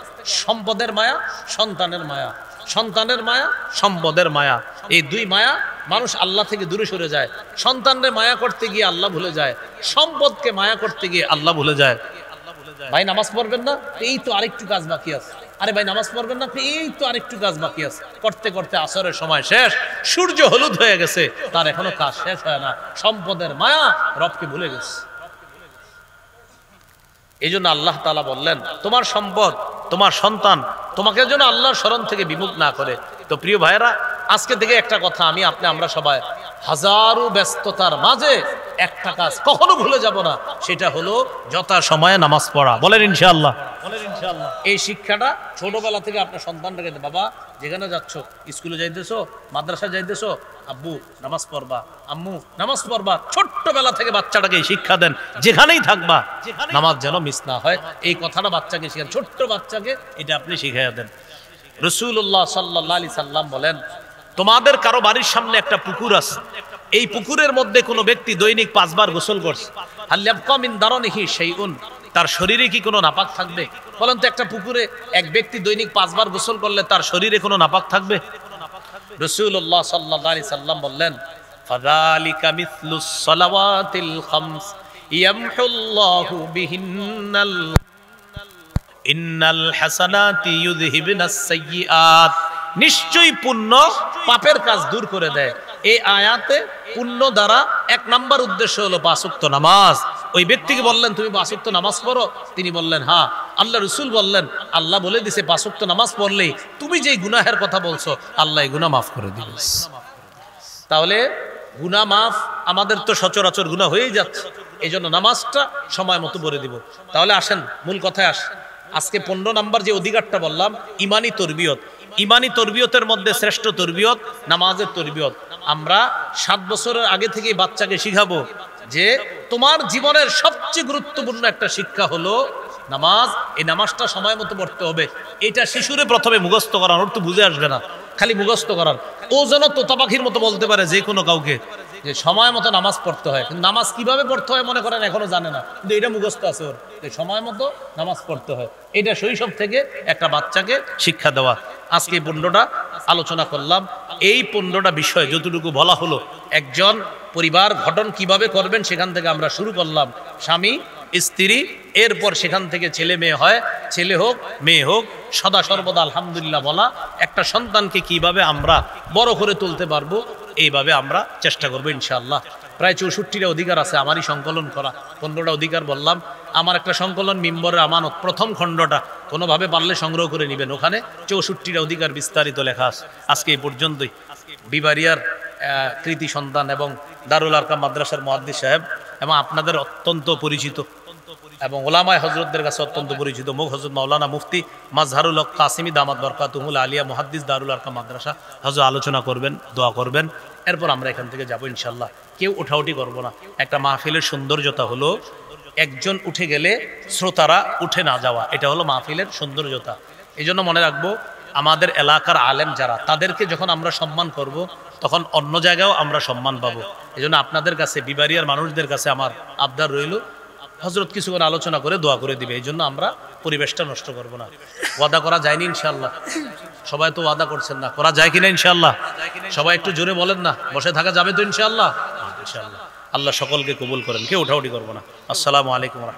সম্পদের মায়া, সন্তানের মায়া। সন্তানের মায়া, সম্পদের মায়া, এই দুই মায়া মানুষ আল্লাহ থেকে দূরে সরে যায়। সন্তানরে মায়া করতে গিয়ে আল্লাহ ভুলে যায়, সম্পদকে মায়া করতে গিয়ে আল্লাহ ভুলে যায়। ভাই নামাজ পড়বেন না, এই তো আরেকটু কাজ বাকি আছে। আরে ভাই নামাজ পড়বেন না, এই তো আরেকটু কাজ বাকি আছে। করতে করতে আসরের সময় শেষ, সূর্য হলুদ হয়ে গেছে, তার এখনো কাজ শেষ হয় না। সম্পদের মায়া রবকে ভুলে গেছে। এই জন্য আল্লাহ তাআলা বললেন, তোমার সম্পদ, তোমার সন্তান তোমাকে যেন আল্লাহর স্মরণ থেকে বিমুখ না করে। তো প্রিয় ভাইয়েরা, আজকে থেকে একটা কথা আমরা সবাই হাজারো ব্যস্ততার মাঝে একটা কাজ কখনো ভুলে যাব না, সেটা হলো যথা সময়ে নামাজ পড়া। বলেন ইনশাআল্লাহ। এই শিক্ষাটা ছোটবেলা থেকে আপনার সন্তানটাকে, বাবা যেখানে যাচ্ছ, স্কুলে যাইতেছো, মাদ্রাসা যাইতেছো, আব্বু নামাজ পড়বা, আম্মু নামাজ পড়বা, ছোট্টবেলা থেকে বাচ্চাটাকে শিক্ষা দেন। যেখানেই থাকবা নামাজ যেন মিস না হয়, এই কথাটা বাচ্চাকে শিখান। ছোট্ট বাচ্চাকে এটা আপনি শিখাইয়া দেন। রাসূলুল্লাহ সাল্লাল্লাহু আলাইহি সাল্লাম বলেন, তোমাদের কারো বাড়ির সামনে একটা পুকুর আছে, এই পুকুরের মধ্যে কোনো ব্যক্তি দৈনিক 5 বার গোসল করছে, হাল ইয়াবকা মিন দারনিহি শাইউন, তার শরীরে কি কোনো নাপাক থাকবে? বলেন তো, একটা পুকুরে এক ব্যক্তি দৈনিক 5 বার গোসল করলে তার শরীরে কোনো নাপাক থাকবে? রাসূলুল্লাহ সাল্লাল্লাহু আলাইহি সাল্লাম বললেন, ফাযালিকা মিসলুস সালাওয়াতিল খামস ইয়ামহুল্লাহু বিহিন্নাল ইন্নাল হাসানাতি ইউযহিবুনাস সাইয়্যাত। নিশ্চয়ই পুণ্য পাপের কাজ দূর করে দেয়। এই আয়াতে পুণ্য দ্বারা 1 নাম্বার উদ্দেশ্য হলো 5 ওয়াক্ত নামাজ। ওই ব্যক্তিকে বললেন, তুমি 5 ওয়াক্ত নামাজ পড়ো? তিনি বললেন, হ্যাঁ। আল্লাহ রাসূল বললেন, আল্লাহ বলে দিয়েছে 5 ওয়াক্ত নামাজ পড়লেই তুমি যেই গুনাহের কথা বলছো আল্লাহ এই গুনাহ মাফ করে দিবেন। তাহলে গুনাহ মাফ, আমাদের তো সচরাচর গুনাহ হয়েই যাচ্ছে, এই জন্য নামাজটা সময় মতো পড়ে দিব। তাহলে আসেন মূল কথায় আসেন। আজকে 15 নাম্বার যে অধিকারটা বললাম, ইমানি তরবিয়ত। ইমানি তরবিয়তের মধ্যে শ্রেষ্ঠ তরবিয়ত নামাজের তরবিয়ত। আমরা 7 বছরের আগে থেকেই বাচ্চাকে শিখাবো যে তোমার জীবনের সবচেয়ে গুরুত্বপূর্ণ একটা শিক্ষা হলো নামাজ। এই নামাজটা সময় মতো পড়তে হবে। এটা শিশুরে প্রথমে মুখস্থ করার, ওর তো বুঝে আসবে না, খালি মুখস্থ করার। ও যেন তোতা পাখির মতো বলতে পারে যে কোনো কাউকে যে সময় মতো নামাজ পড়তে হয়। কিন্তু নামাজ কিভাবে পড়তে হয় মনে করেন এখনো জানে না, কিন্তু এটা মুখস্থ আছে ওর, যে সময় মতো নামাজ পড়তে হয়। এটা শৈশব থেকে একটা বাচ্চাকে শিক্ষা দেওয়া। আজকে এই 15টা আলোচনা করলাম। এই 15টা বিষয় যতটুকু বলা হলো, একজন পরিবার গঠন কিভাবে করবেন সেখান থেকে আমরা শুরু করলাম। স্বামী স্ত্রী, এরপর সেখান থেকে ছেলে মেয়ে হয়, ছেলে হোক মেয়ে হোক, সদা সর্বদা আলহামদুলিল্লাহ বলা, একটা সন্তানকে কিভাবে আমরা বড় করে তুলতে পারবো এইভাবে আমরা চেষ্টা করবো ইনশাআল্লাহ। প্রায় 64টা অধিকার আছে আমারই সংকলন করা, 15টা অধিকার বললাম। আমার একটা সংকলন মিম্বরের আমানত, প্রথম খণ্ডটা কোনোভাবে পারলে সংগ্রহ করে নেবেন, ওখানে 64টা অধিকার বিস্তারিত লেখা আছে। আজকে এই পর্যন্তই। বিবারিয়ার কৃতি সন্তান এবং দারুল আরকাম মাদ্রাসার মুহাদ্দিস সাহেব এবং আপনাদের অত্যন্ত পরিচিত এবং ওলামায়ে হযরতদের কাছে অত্যন্ত পরিচিত মুখ হযরত মাওলানা মুফতি মাজহারুল হক কাসিমি দামাত বরকাতুহুল আলিয়া মুহাদ্দিস দারুল আরকাম মাদ্রাসা হযরত আলোচনা করবেন, দোয়া করবেন। এরপর আমরা এখান থেকে যাব ইনশাআল্লাহ। কেউ উঠাউঠি করব না। একটা মাহফিলের সৌন্দর্যতা হলো একজন উঠে গেলে শ্রোতারা উঠে না যাওয়া, এটা হলো মাহফিলের সৌন্দর্যতা। এই জন্য মনে রাখবো, আমাদের এলাকার আলেম যারা, তাদেরকে যখন আমরা সম্মান করব তখন অন্য জায়গায়ও আমরা সম্মান পাবো। এই জন্য আপনাদের কাছে, বিবারিয়ার মানুষদের কাছে আমার আবদার রইল, হযরত কিছুক্ষণ আলোচনা করে দোয়া করে দিবে। এই জন্য আমরা পরিবেশটা নষ্ট করব না। ওয়াদা করা যায়নি ইনশাআল্লাহ? সবাই তো ওয়াদা করছেন না, করা যায় কিনা ইনশাআল্লাহ? সবাই একটু জোরে বলেন না, বসে থাকা যাবে তো ইনশাআল্লাহ? ইনশাআল্লাহ। আল্লাহ সকলকে কবুল করেন, কেউ উঠাউঠি করবো না। আসসালামু আলাইকুম ওয়া রাহমাতুল্লাহ।